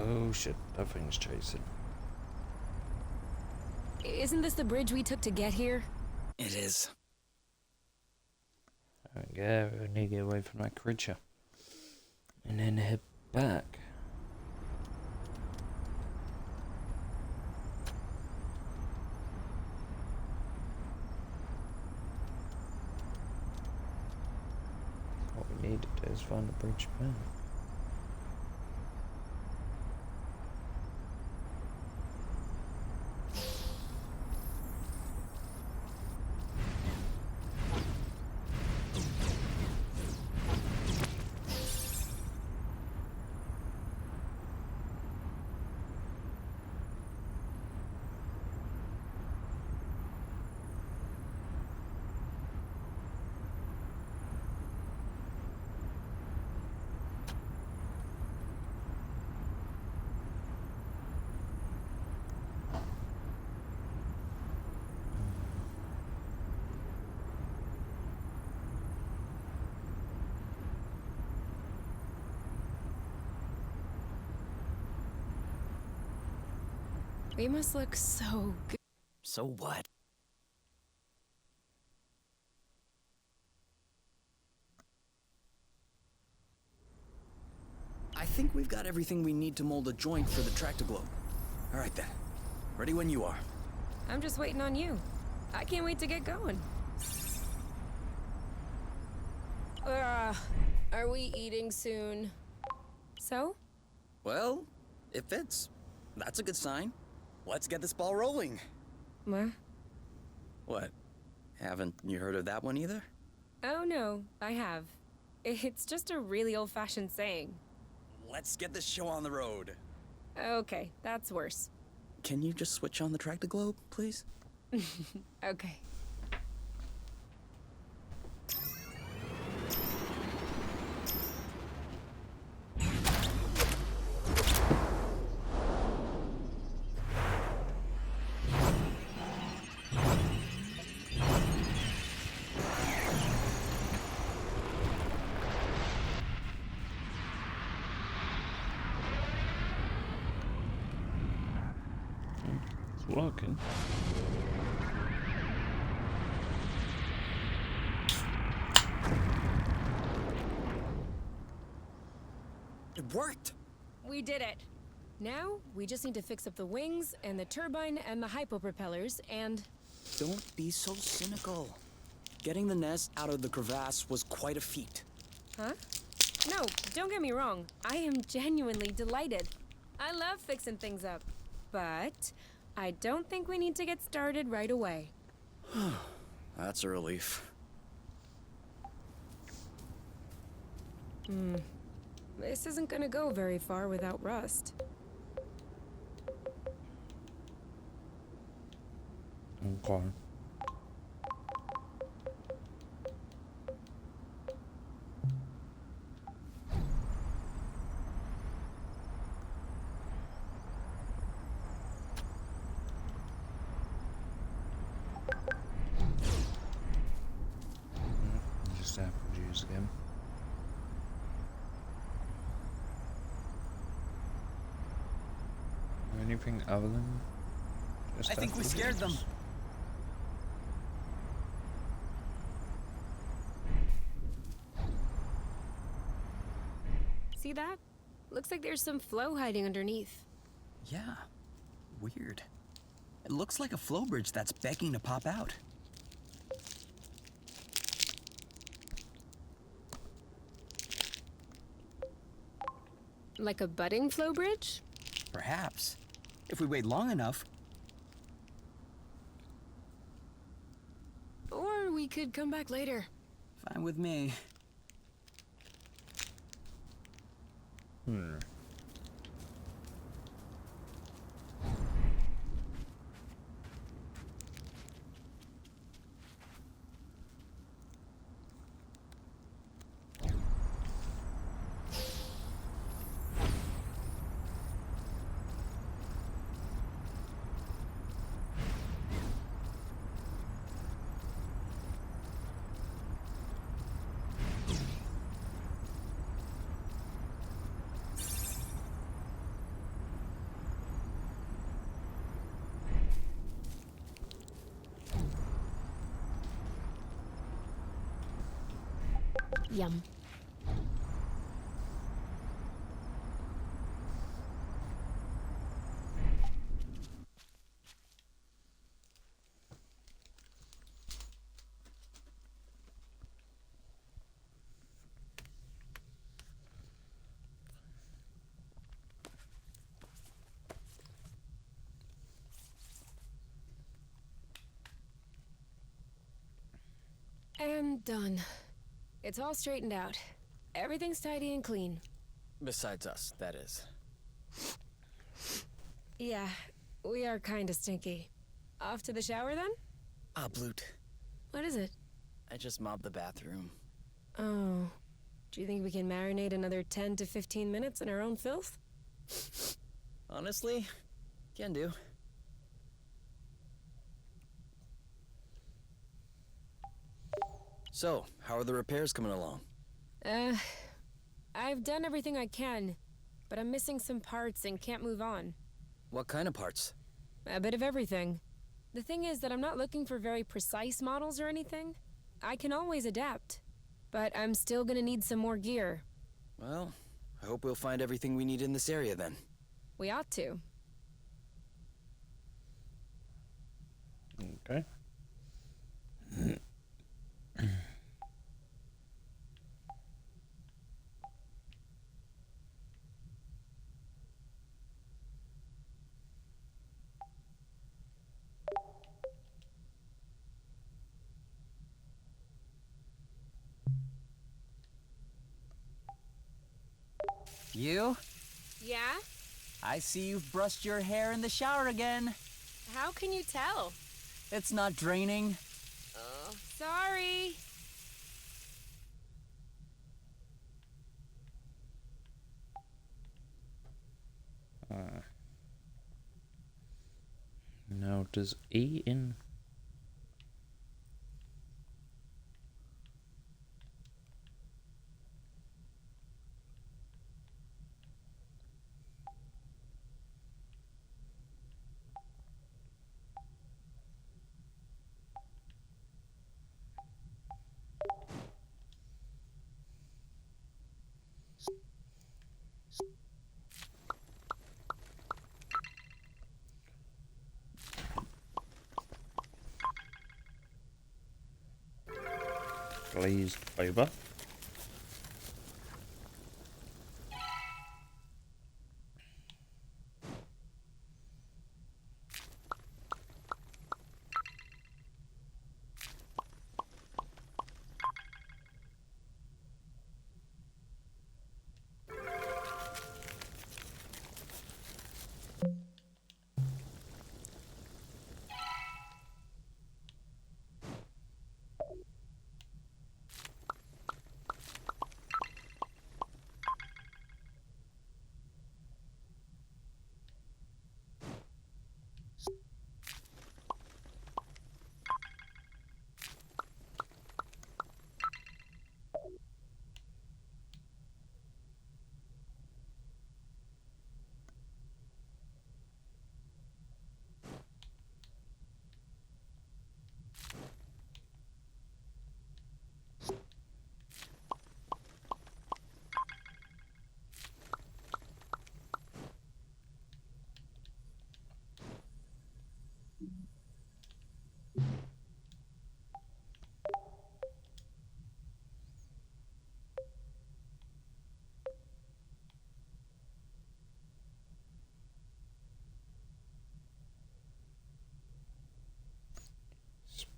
Oh shit, that thing's chasing. Isn't this the bridge we took to get here? It is. Yeah, we need to get away from that creature. And then head back. What we need to do is find the bridge back. We must look so good. So what? I think we've got everything we need to mold a joint for the tractoglobe. All right then. Ready when you are. I'm just waiting on you. I can't wait to get going. Are we eating soon? So? Well, it fits. That's a good sign. Let's get this ball rolling. What? What? Haven't you heard of that one either? Oh no, I have. It's just a really old-fashioned saying. Let's get this show on the road. Okay, that's worse. Can you just switch on the tractoglobe, please? Okay. It's working. It worked! We did it. Now, we just need to fix up the wings and the turbine and the hypopropellers and... Don't be so cynical. Getting the nest out of the crevasse was quite a feat. Huh? No, don't get me wrong. I am genuinely delighted. I love fixing things up. But I don't think we need to get started right away. That's a relief. This isn't gonna go very far without Rust. Okay. Just apple juice again. Anything other than just I think we apple scared them. juice? See that? Looks like there's some flow hiding underneath. Yeah. Weird. It looks like a flow bridge that's begging to pop out. Like a budding flow bridge? Perhaps. If we wait long enough. Or we could come back later. Fine with me. Yum. And done. It's all straightened out. Everything's tidy and clean. Besides us, that is. Yeah, we are kinda stinky. Off to the shower then? Ah, Bloot. What is it? I just mobbed the bathroom. Oh. Do you think we can marinate another 10 to 15 minutes in our own filth? Honestly, can do. So, how are the repairs coming along? I've done everything I can, but I'm missing some parts and can't move on. What kind of parts? A bit of everything. The thing is that I'm not looking for very precise models or anything. I can always adapt. But I'm still gonna need some more gear. Well, I hope we'll find everything we need in this area then. We ought to. Okay. You? Yeah? I see you've brushed your hair in the shower again. How can you tell? It's not draining. Oh, sorry. Now, does E in... glazed boba.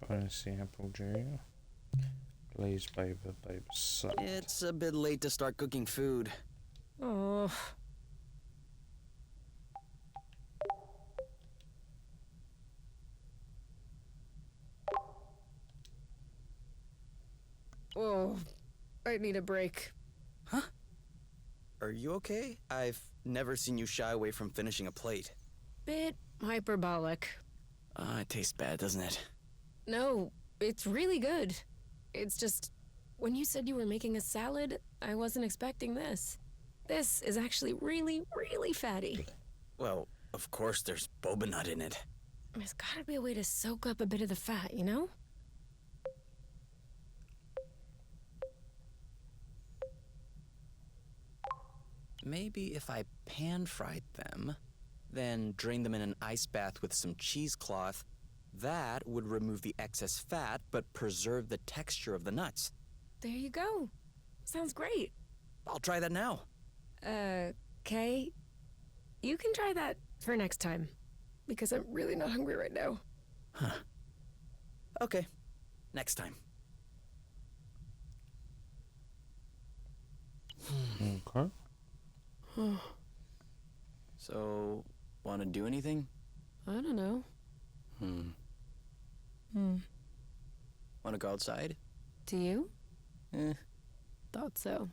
Spicy apple juice. Glazed boba, boba salad. It's a bit late to start cooking food. Oh. Oh, I need a break. Huh? Are you okay? I've never seen you shy away from finishing a plate. Bit hyperbolic. It tastes bad, doesn't it? No, it's really good. It's just, when you said you were making a salad, I wasn't expecting this. This is actually really, really fatty. Well, of course there's boba nut in it. There's gotta be a way to soak up a bit of the fat, you know? Maybe if I pan-fried them, then drain them in an ice bath with some cheesecloth, that would remove the excess fat but preserve the texture of the nuts. There you go. Sounds great. I'll try that now. Kay, you can try that for next time, because I'm really not hungry right now. Huh. Okay, next time. Okay. So, want to do anything? I don't know. Want to go outside? Do you? Eh, Thought so.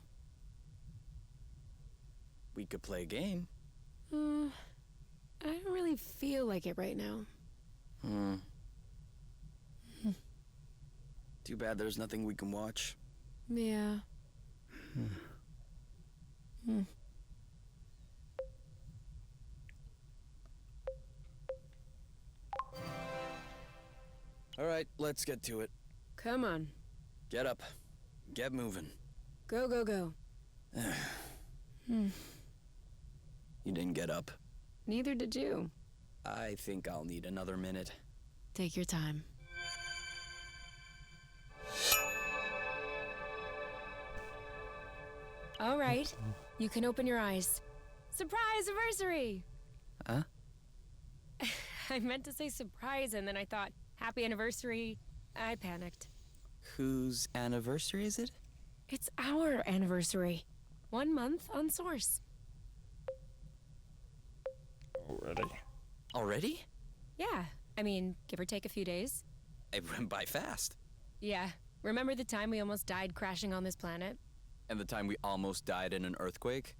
we could play a game. I don't really feel like it right now. Too bad there's nothing we can watch. Yeah. All right, let's get to it. Come on. Get up. Get moving. Go, go, go. You didn't get up. Neither did you. I think I'll need another minute. Take your time. All right. You can open your eyes. Surprise anniversary! Huh? I meant to say surprise, and then I thought, happy anniversary. I panicked. Whose anniversary is it? It's our anniversary. 1 month on Source. Already. Already? Yeah, I mean, give or take a few days. It went by fast. Yeah, remember the time we almost died crashing on this planet? And the time we almost died in an earthquake?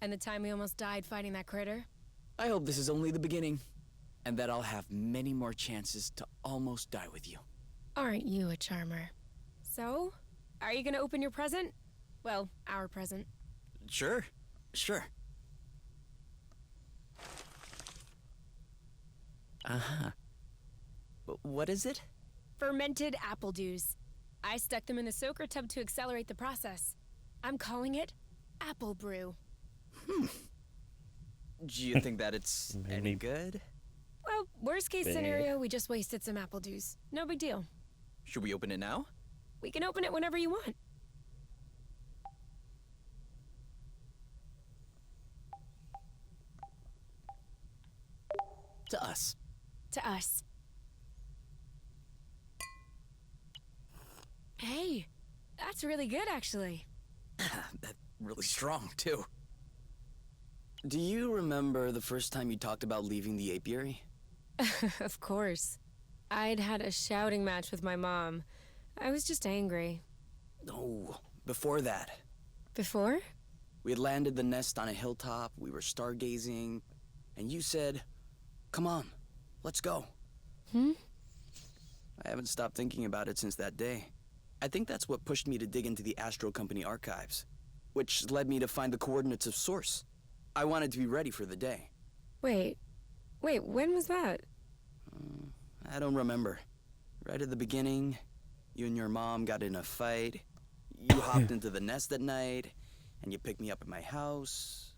And the time we almost died fighting that critter? I hope this is only the beginning, and that I'll have many more chances to almost die with you. Aren't you a charmer? So, are you gonna open your present? Well, our present. Sure. Uh-huh. What is it? Fermented apple dews. I stuck them in the soaker tub to accelerate the process. I'm calling it Apple Brew. Do you think that it's any Maybe. good? Well, worst case Big. scenario, we just wasted some apple dews. No big deal. Should we open it now? We can open it whenever you want. To us. To us. Hey, that's really good, actually. That's really strong, too. Do you remember the first time you talked about leaving the apiary? Of course. I'd had a shouting match with my mom. I was just angry. No, before that. Before? We had landed the nest on a hilltop, we were stargazing, and you said, "Come on, let's go." I haven't stopped thinking about it since that day. I think that's what pushed me to dig into the Astro Company archives, which led me to find the coordinates of Source. I wanted to be ready for the day. Wait, when was that? I don't remember. Right at the beginning, you and your mom got in a fight. You hopped into the nest at night, and you picked me up at my house.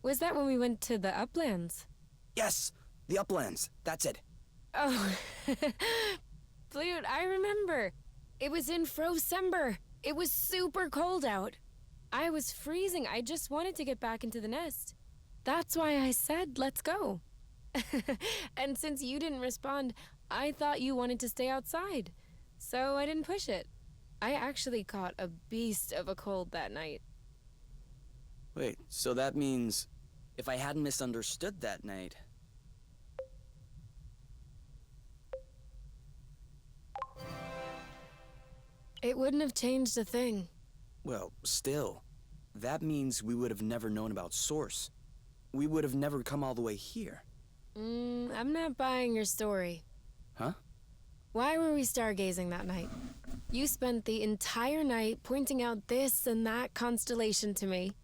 Was that when we went to the uplands? Yes, the uplands. That's it. Oh, Dude, I remember. It was in Frocember. It was super cold out. I was freezing. I just wanted to get back into the nest. That's why I said, let's go. And since you didn't respond, I thought you wanted to stay outside. So I didn't push it. I actually caught a beast of a cold that night. Wait, so that means if I hadn't misunderstood that night... It wouldn't have changed a thing. Well, still, that means we would have never known about Source. We would have never come all the way here. I'm not buying your story. Huh? Why were we stargazing that night? You spent the entire night pointing out this and that constellation to me,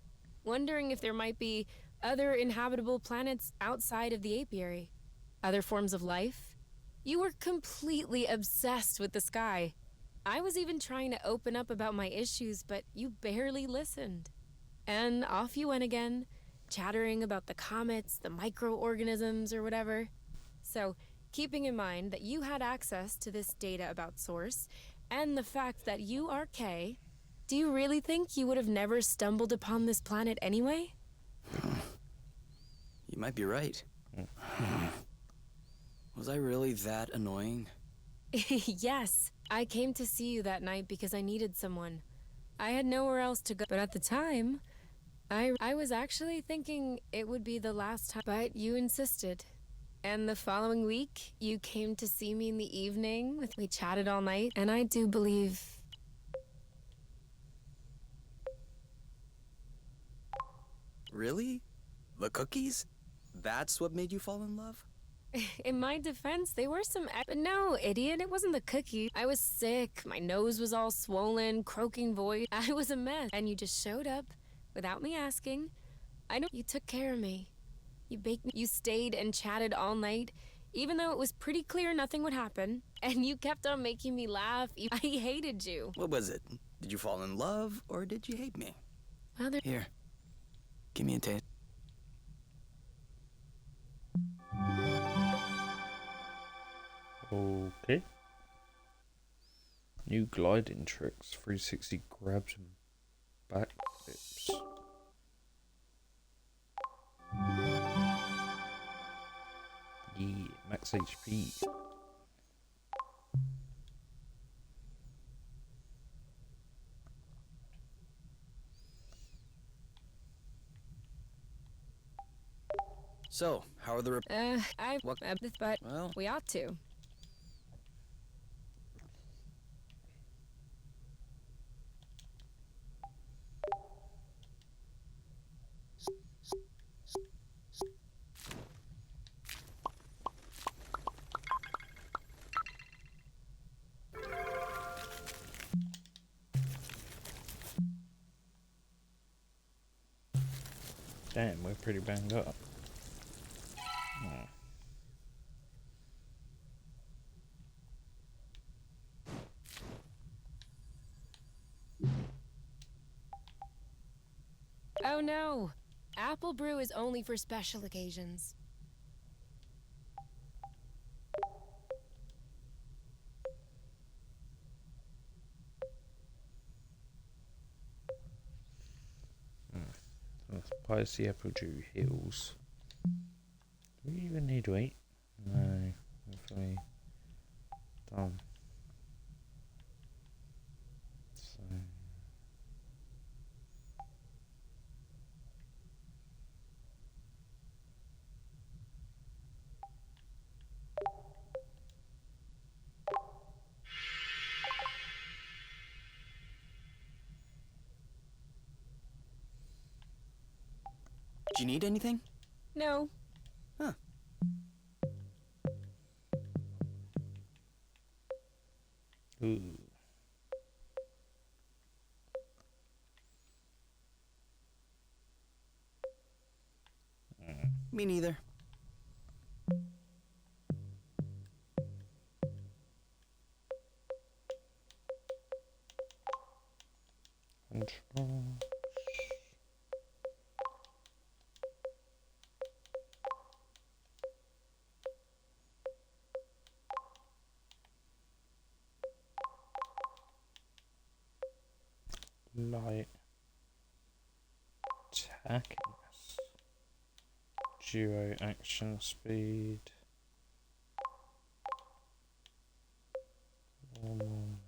wondering if there might be other inhabitable planets outside of the apiary. Other forms of life. You were completely obsessed with the sky. I was even trying to open up about my issues, but you barely listened. And off you went again, chattering about the comets, the microorganisms, or whatever. So, keeping in mind that you had access to this data about Source, and the fact that you are Kay, do you really think you would have never stumbled upon this planet anyway? You might be right. Was I really that annoying? Yes. I came to see you that night because I needed someone. I had nowhere else to go. But at the time, I was actually thinking it would be the last time. But you insisted. And the following week, you came to see me in the evening. We chatted all night. And I do believe... Really? The cookies? That's what made you fall in love? In my defense, they were some... No, idiot, it wasn't the cookie. I was sick, my nose was all swollen, croaking voice. I was a mess. And you just showed up, without me asking. I know you took care of me. You baked me. You stayed and chatted all night, even though it was pretty clear nothing would happen. And you kept on making me laugh. I hated you. What was it? Did you fall in love, or did you hate me? Well, Here, give me a taste. Okay. New gliding tricks, 360 grabs and back flips. Yeah, max HP. So, how are the What? But Well, we ought to. Damn, we're pretty banged up. Oh no! Apple brew is only for special occasions. Spicy apple juice heals. Do we even need to eat? No, we're fully done. So Do you need anything? No. Huh. ooh. Me neither. Control. Light attackiness. Duo action speed. Normal.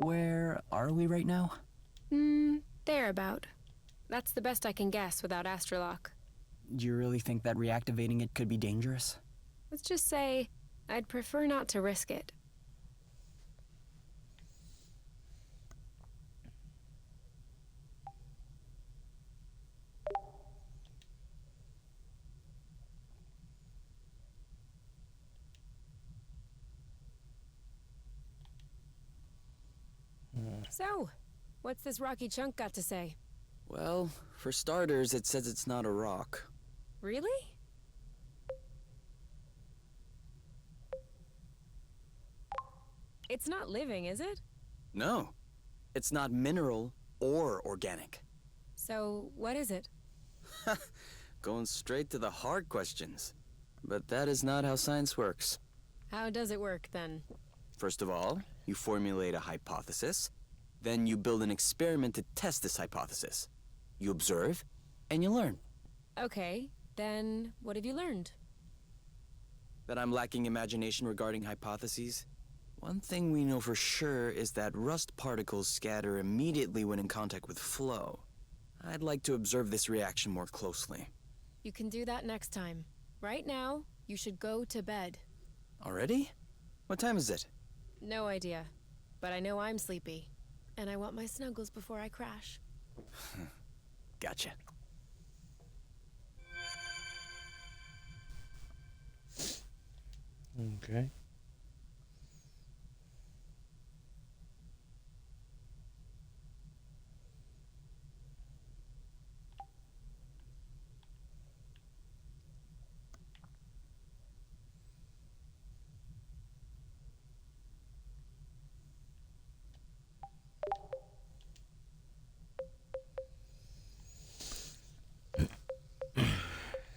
Where are we right now? Thereabout. That's the best I can guess without Astrolock. Do you really think that reactivating it could be dangerous? Let's just say, I'd prefer not to risk it. So, what's this rocky chunk got to say? Well, for starters, it says it's not a rock. Really? It's not living, is it? No. It's not mineral or organic. So, what is it? Going straight to the hard questions. But that is not how science works. How does it work, then? First of all, you formulate a hypothesis. Then you build an experiment to test this hypothesis. You observe, and you learn. Okay, then what have you learned? That I'm lacking imagination regarding hypotheses? One thing we know for sure is that rust particles scatter immediately when in contact with flow. I'd like to observe this reaction more closely. You can do that next time. Right now, you should go to bed. Already? What time is it? No idea, but I know I'm sleepy. And I want my snuggles before I crash. Gotcha. Okay.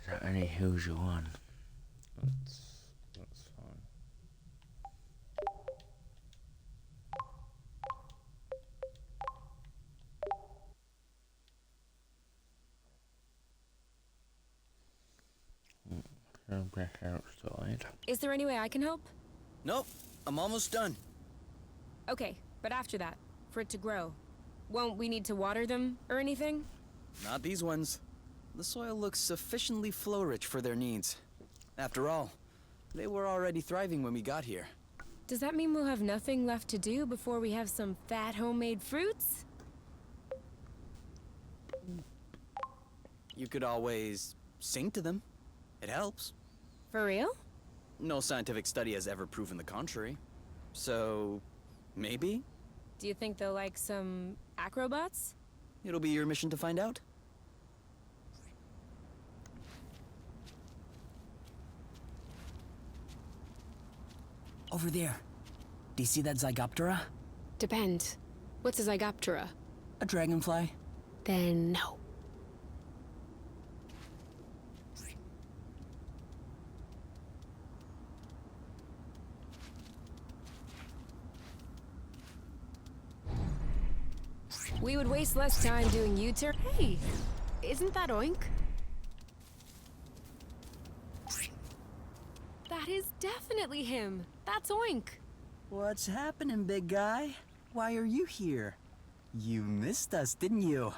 That only heals you one. That's fine. Go back outside. Is there any way I can help? Nope, I'm almost done. Okay, but after that, for it to grow, won't we need to water them or anything? Not these ones. The soil looks sufficiently flow-rich for their needs. After all, they were already thriving when we got here. Does that mean we'll have nothing left to do before we have some fat homemade fruits? You could always sing to them. It helps. For real? No scientific study has ever proven the contrary. So, maybe? Do you think they'll like some acrobats? It'll be your mission to find out? Over there. Do you see that Zygoptera? Depends. What's a Zygoptera? A dragonfly. Then no. We would waste less time doing U-turn. Hey, isn't that Oink? That is definitely him. That's Oink. What's happening, big guy? Why are you here? You missed us, didn't you?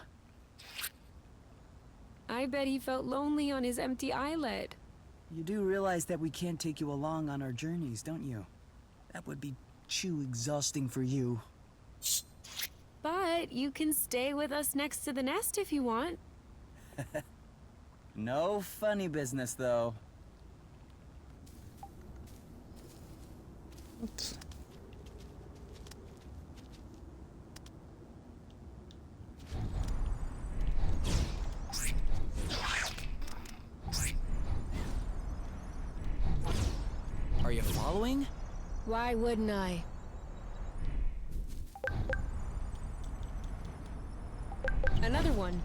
I bet he felt lonely on his empty islet. You do realize that we can't take you along on our journeys, don't you? That would be too exhausting for you. But you can stay with us next to the nest if you want. No funny business, though. What? Are you following? Why wouldn't I? Another one.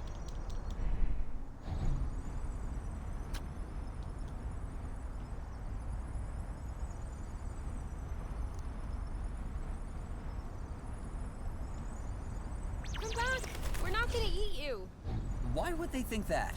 Come back! We're not gonna eat you! Why would they think that?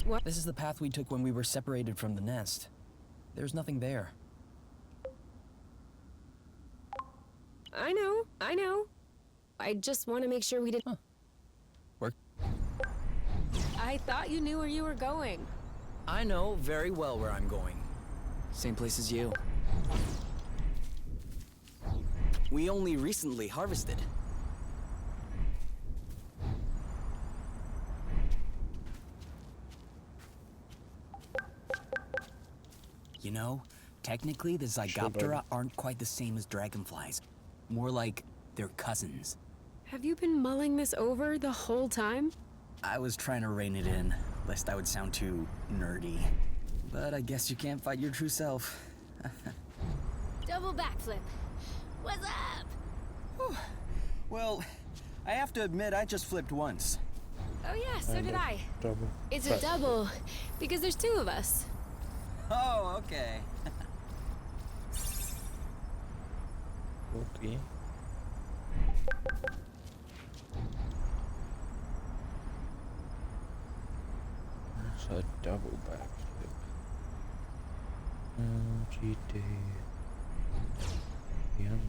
What? This is the path we took when we were separated from the nest. There's nothing there. I know. I just want to make sure we didn't... Huh. Where? I thought you knew where you were going. I know very well where I'm going. Same place as you. We only recently harvested. You know, technically the Zygoptera aren't quite the same as dragonflies. More like they're cousins. Have you been mulling this over the whole time? I was trying to rein it in, lest I would sound too nerdy. But I guess you can't fight your true self. Double backflip. What's up? Well, I have to admit I just flipped once. Oh yeah, so did I. Double. It's a double, because there's two of us. Oh, okay. Okay. That's a double backflip. GD. Yum.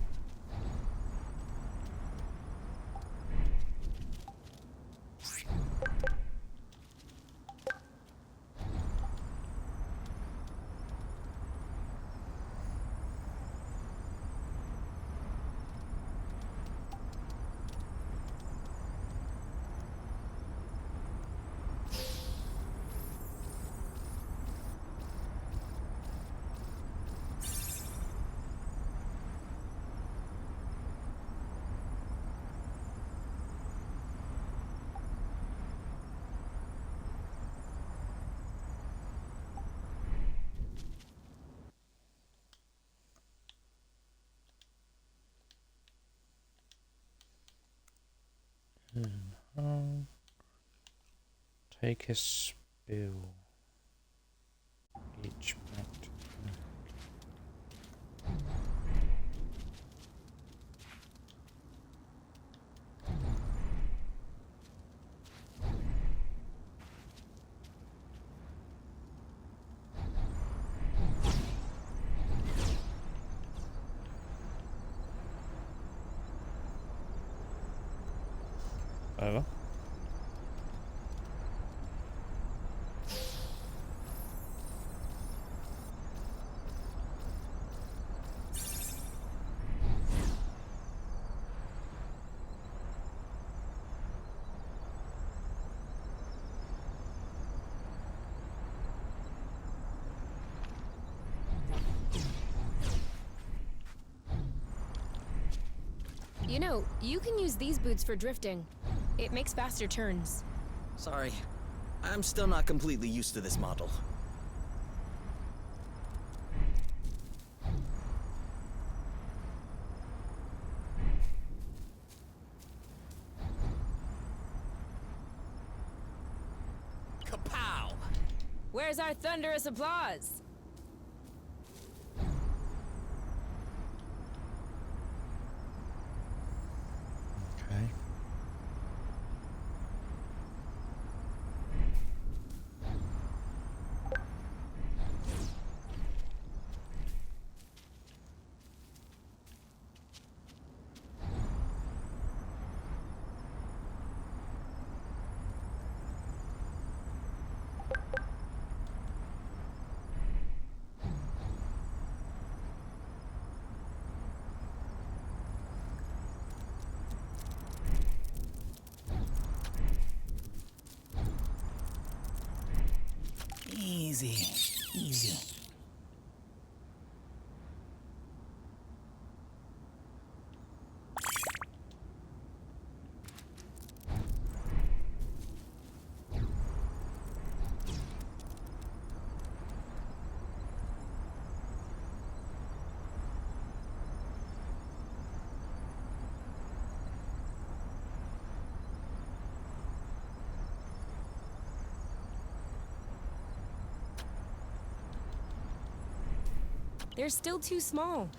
Take a spill. Each back to back. Over. You know, you can use these boots for drifting. It makes faster turns. Sorry, I'm still not completely used to this model. Kapow! Where's our thunderous applause? Okay. Easy, easy. They're still too small.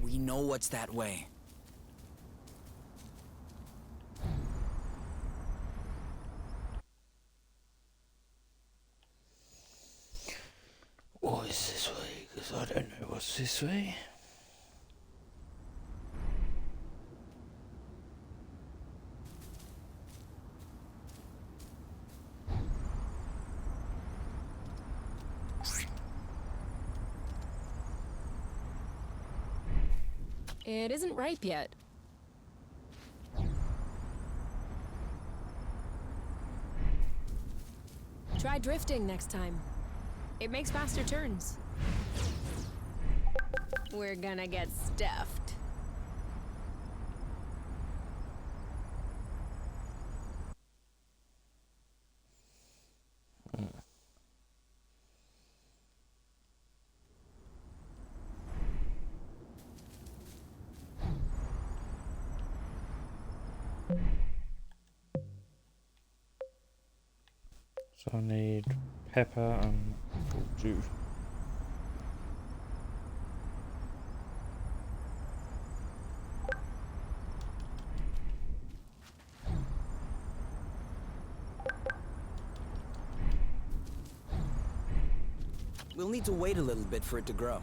We know what's that way. What is this way? Because I don't know what's this way. It isn't ripe yet. Try drifting next time. It makes faster turns. We're gonna get stuffed. So I need pepper and apple juice. We'll need to wait a little bit for it to grow.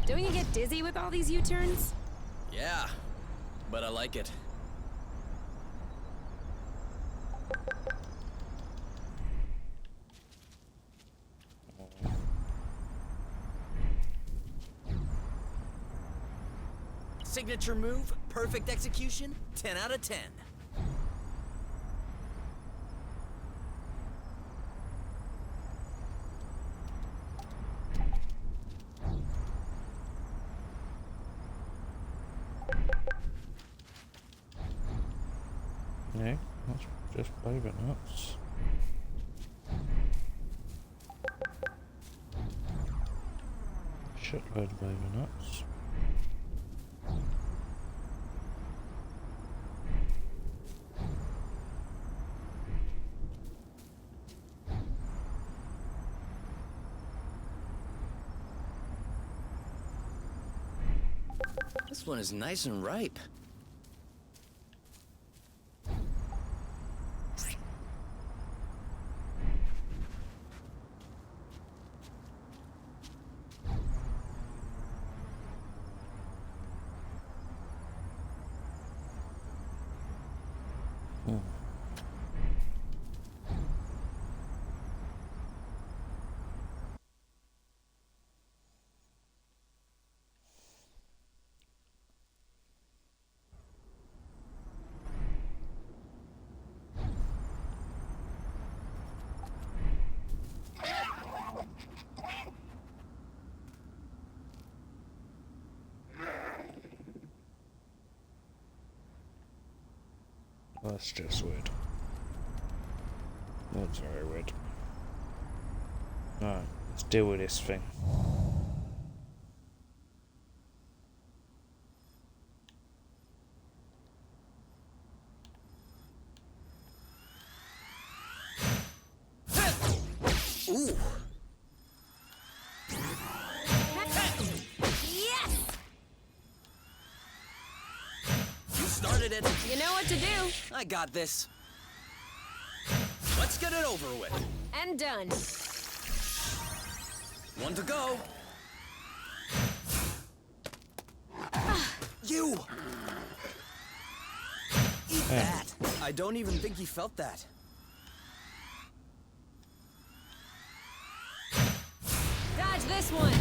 Don't you get dizzy with all these U-turns? Yeah, but I like it. Signature move, perfect execution, 10 out of 10. No, that's just baby nuts. Shitload of baby nuts. This one is nice and ripe. That's just weird. That's very weird. Alright, let's deal with this thing. Ooh. Yes! You started it. You know what to do. I got this. Let's get it over with. And done. One to go. You! Eat that. I don't even think he felt that. Dodge this one.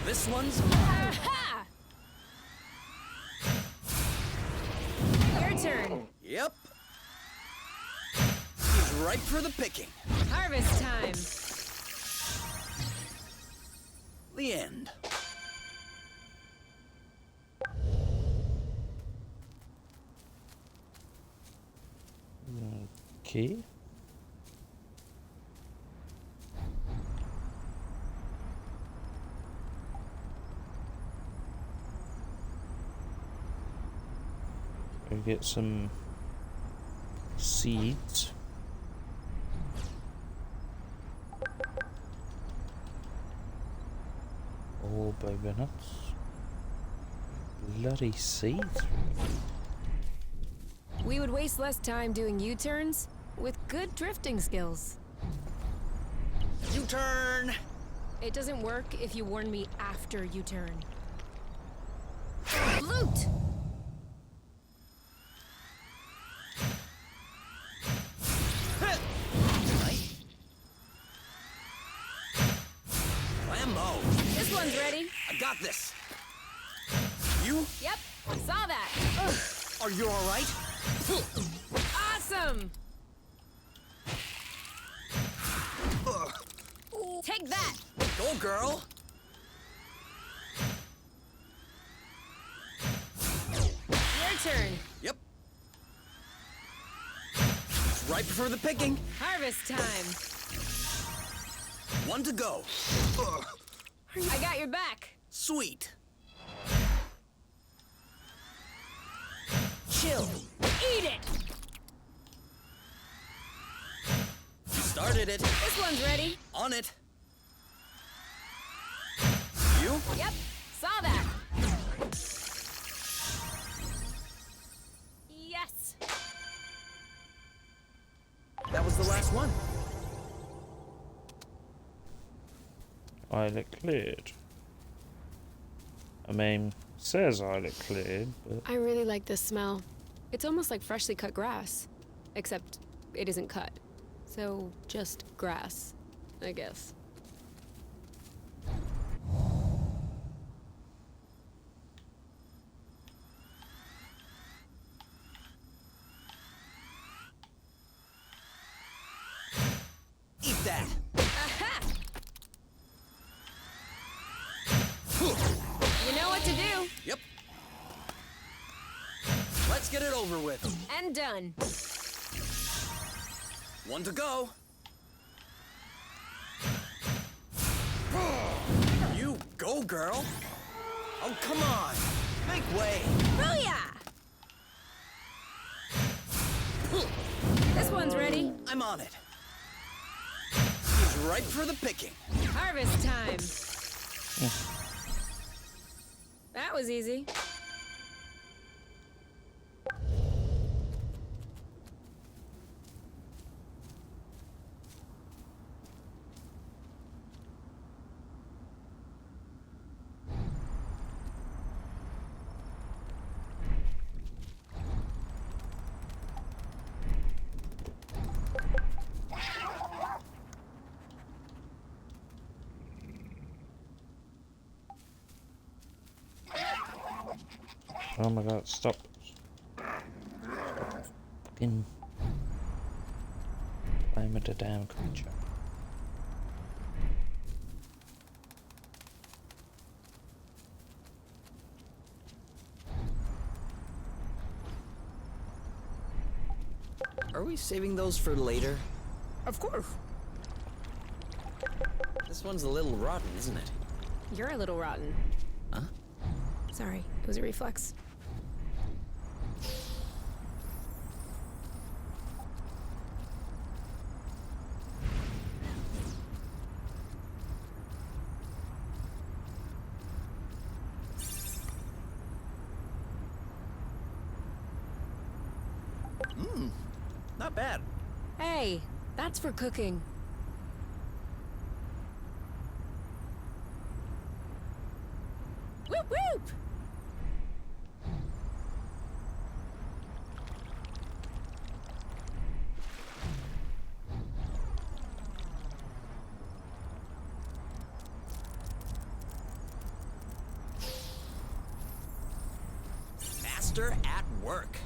This one's Aha! Your turn. Yep. He's ripe for the picking. Harvest time. The end. Key? Go get some seeds. All baby nuts. Bloody seeds. We would waste less time doing U-turns with good drifting skills. U-turn. It doesn't work if you warn me after you turn. Loot! Lambo. This one's ready. I got this. You? Yep, saw that. Ugh. Are you all right? Awesome! Take that! Go, girl. Your turn. Yep. It's ripe for the picking. Harvest time. One to go. I got your back. Sweet. Chill. Eat it! You started it. This one's ready. On it. You? Yep, saw that. Yes! That was the last one. Islet cleared. I mean, says islet cleared, but I really like this smell. It's almost like freshly cut grass. Except it isn't cut. So, just grass, I guess. that. Aha! You know what to do. Yep. Let's get it over with. And done. One to go. You go, girl. Oh, come on. Make way. Booyah! This one's ready. I'm on it. He's ripe for the picking. Harvest time. That was easy. Oh my god, stop. Fucking playing with the damn creature. Are we saving those for later? Of course. This one's a little rotten, isn't it? You're a little rotten. Huh? Sorry, it was a reflex. Not bad. Hey, that's for cooking. Whoop whoop! Master at work.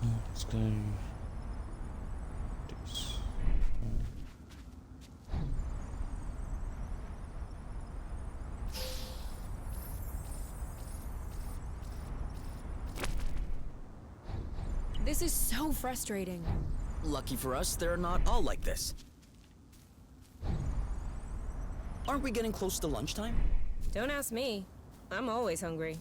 Let's go. This. This is so frustrating. Lucky for us, they're not all like this. Aren't we getting close to lunchtime? Don't ask me. I'm always hungry.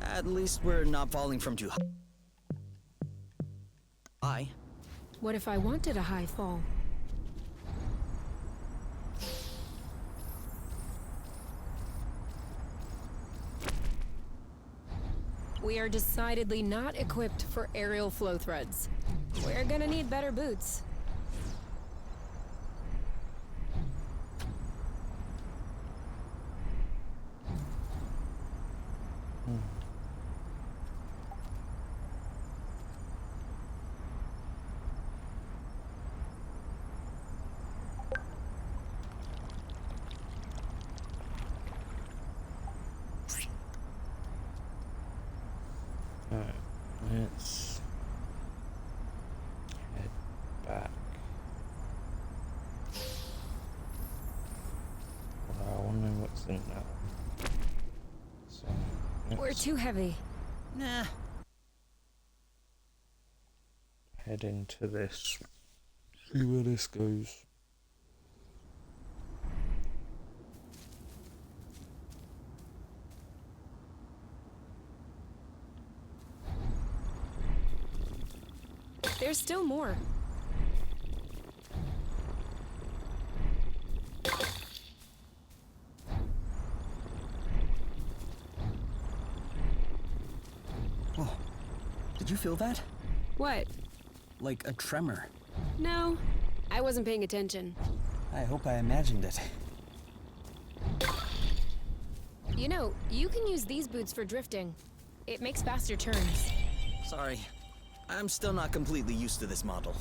At least we're not falling from too high. What if I wanted a high fall? We are decidedly not equipped for aerial flow threads. We're gonna need better boots. Alright, let's head back. Well, I wonder what's in that one. So, We're let's too heavy. Nah. head into this. See where this goes. There's still more. Oh, did you feel that? What? Like a tremor. No, I wasn't paying attention. I hope I imagined it. You know, you can use these boots for drifting. It makes faster turns. Sorry. I'm still not completely used to this model.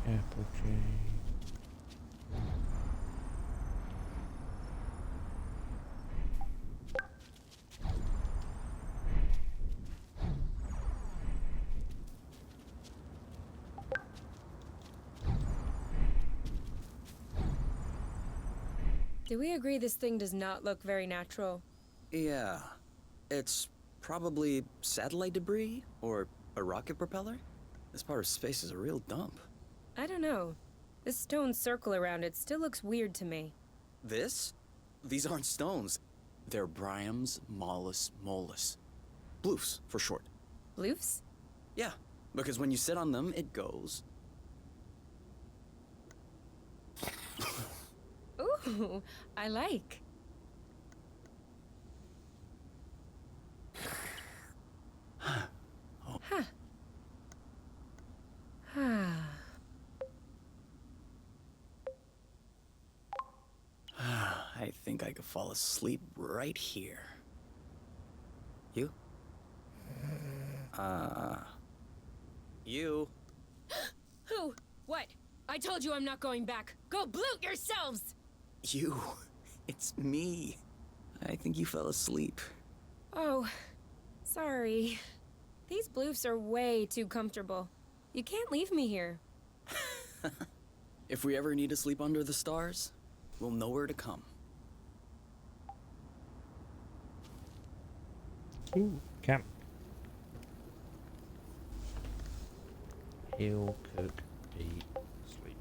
Apogee. Do we agree this thing does not look very natural? Yeah. It's probably satellite debris or a rocket propeller. This part of space is a real dump. I don't know. This stone circle around it still looks weird to me. This? These aren't stones. They're Bryums mollis mollis. Bloofs, for short. Bloofs? Yeah, because when you sit on them, it goes. Ooh, I like. Huh. I think I could fall asleep right here. You? You? Who? What? I told you I'm not going back. Go bloot yourselves! You. It's me. I think you fell asleep. Oh, sorry. These bloofs are way too comfortable. You can't leave me here. If we ever need to sleep under the stars, we'll know where to come. Ooh, camp. Heal, cook, eat, sleep.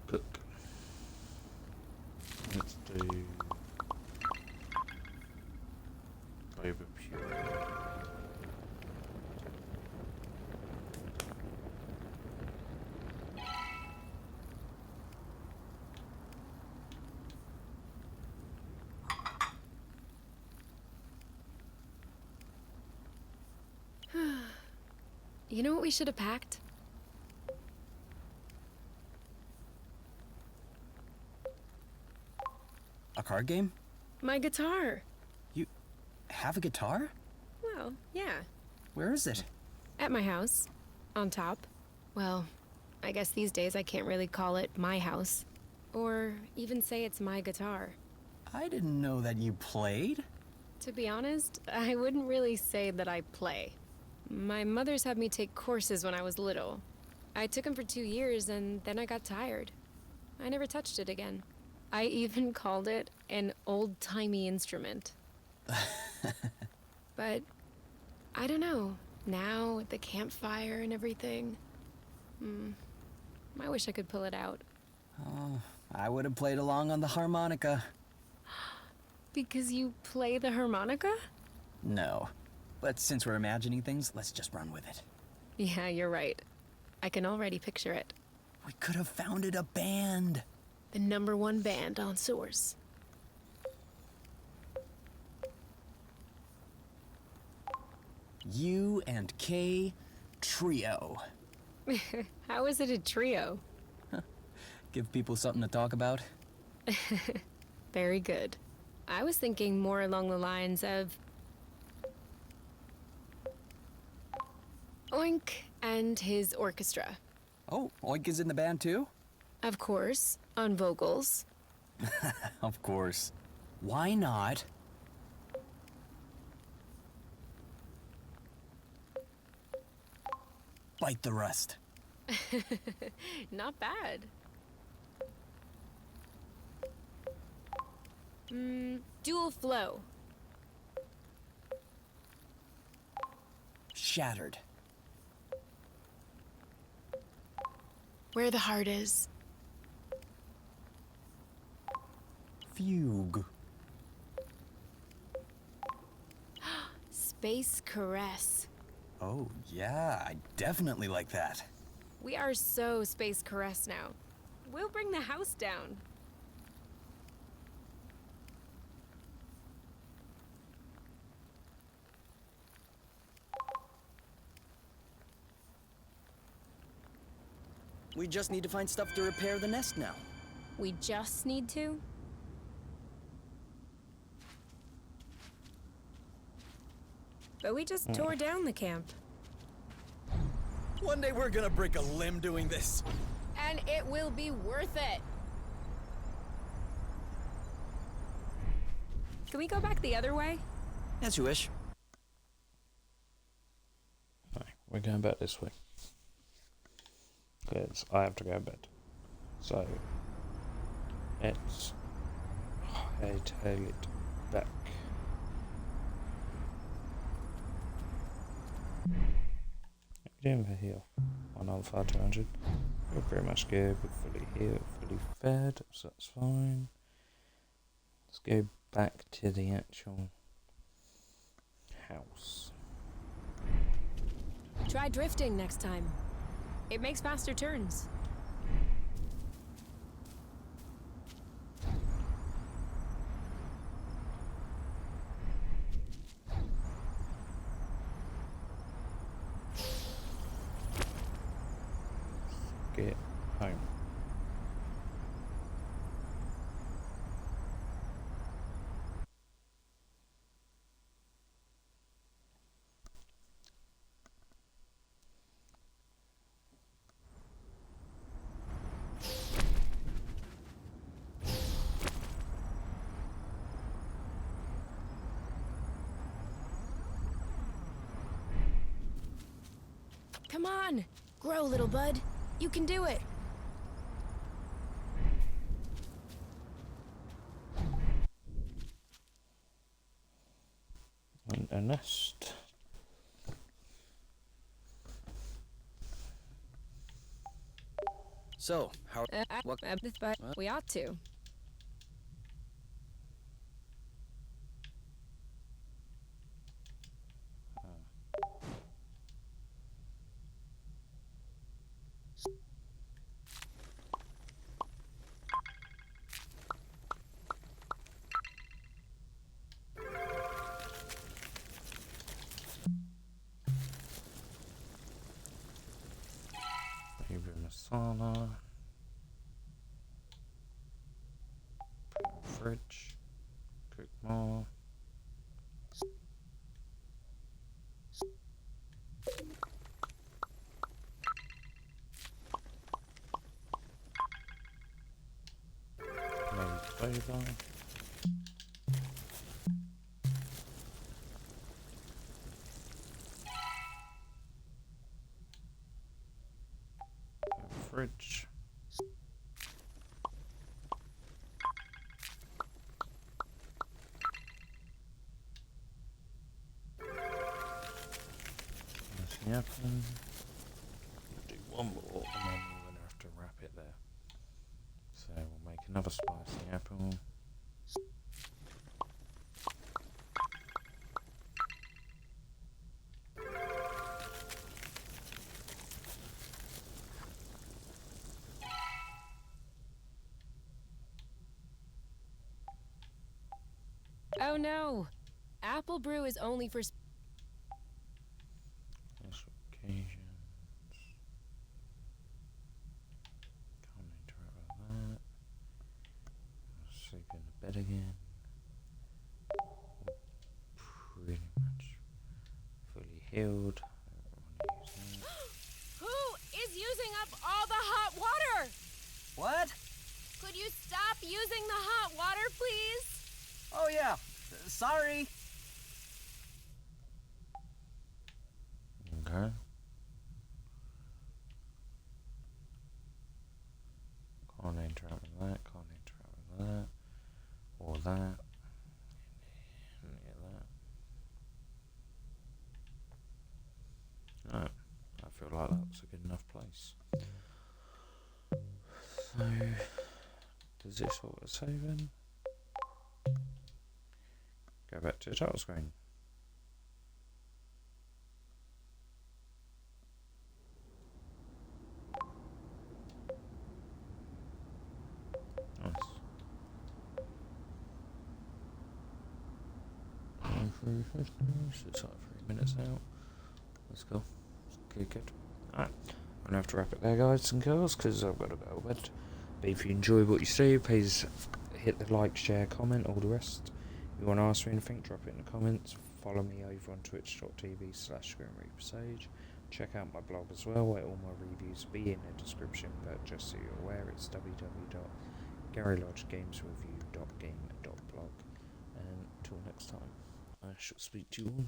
Cook. Let's do boba puree. You know what we should have packed? A card game? My guitar. You have a guitar? Well, yeah. Where is it? At my house. On top. Well, I guess these days I can't really call it my house. Or even say it's my guitar. I didn't know that you played. To be honest, I wouldn't really say that I play. My mother's had me take courses when I was little. I took them for 2 years and then I got tired. I never touched it again. I even called it an old-timey instrument. But I don't know. Now, with the campfire and everything, I wish I could pull it out. Oh, I would have played along on the harmonica. Because you play the harmonica? No. But since we're imagining things, let's just run with it. Yeah, you're right. I can already picture it. We could have founded a band. The #1 band on Source. U and K Trio. How is it a trio? Give people something to talk about. Very good. I was thinking more along the lines of Oink and his orchestra. Oh, Oink is in the band too? Of course, on vocals. Of course. Why not? Bite the rust. Not bad. Dual flow. Shattered. Where the heart is. Fugue. Space caress. Oh, yeah, I definitely like that. We are so space caress now. We'll bring the house down. We just need to find stuff to repair the nest now. We just need to? But we just tore down the camp. One day we're gonna break a limb doing this. And it will be worth it. Can we go back the other way? As you wish. No, we're going back this way. Because I have to go to bed. So, let's hightail it back. What are we doing for heal? 1 on 5200. We're pretty much good. We're fully healed, fully fed, so that's fine. Let's go back to the actual house. Try drifting next time. It makes faster turns. Get home. Come on! Grow, little bud. You can do it. And a nest. So, how... What? But we ought to. Maybe masala. Put in the fridge. Cook more. Maybe flavor. Fridge. That's the apple. We'll do one more and then we're going to have to wrap it there. So we'll make another spicy apple. Oh no! Apple brew is only for... Special occasions. Can't interact with that. I'll sleep in the bed again. Pretty much fully healed. Who is using up all the hot water? What? Could you stop using the hot water, please? Oh, yeah. Sorry. Okay. Can't interact with that, can't interact with that. Or that. Any of that. No. I feel like that was a good enough place. So, does this auto save in? Go back to the title screen. It's like 3 minutes out. Let's go. Good. Alright. I'm gonna have to wrap it there, guys and girls, because I've got to go to bed. But if you enjoy what you see, please hit the like, share, comment, all the rest. If you want to ask me anything, drop it in the comments. Follow me over on twitch.tv/GrimReaperSage. Check out my blog as well, where all my reviews will be in the description, but just so you're aware, it's www.garylodgegamesreview.game.blog. And until next time, I shall speak to you all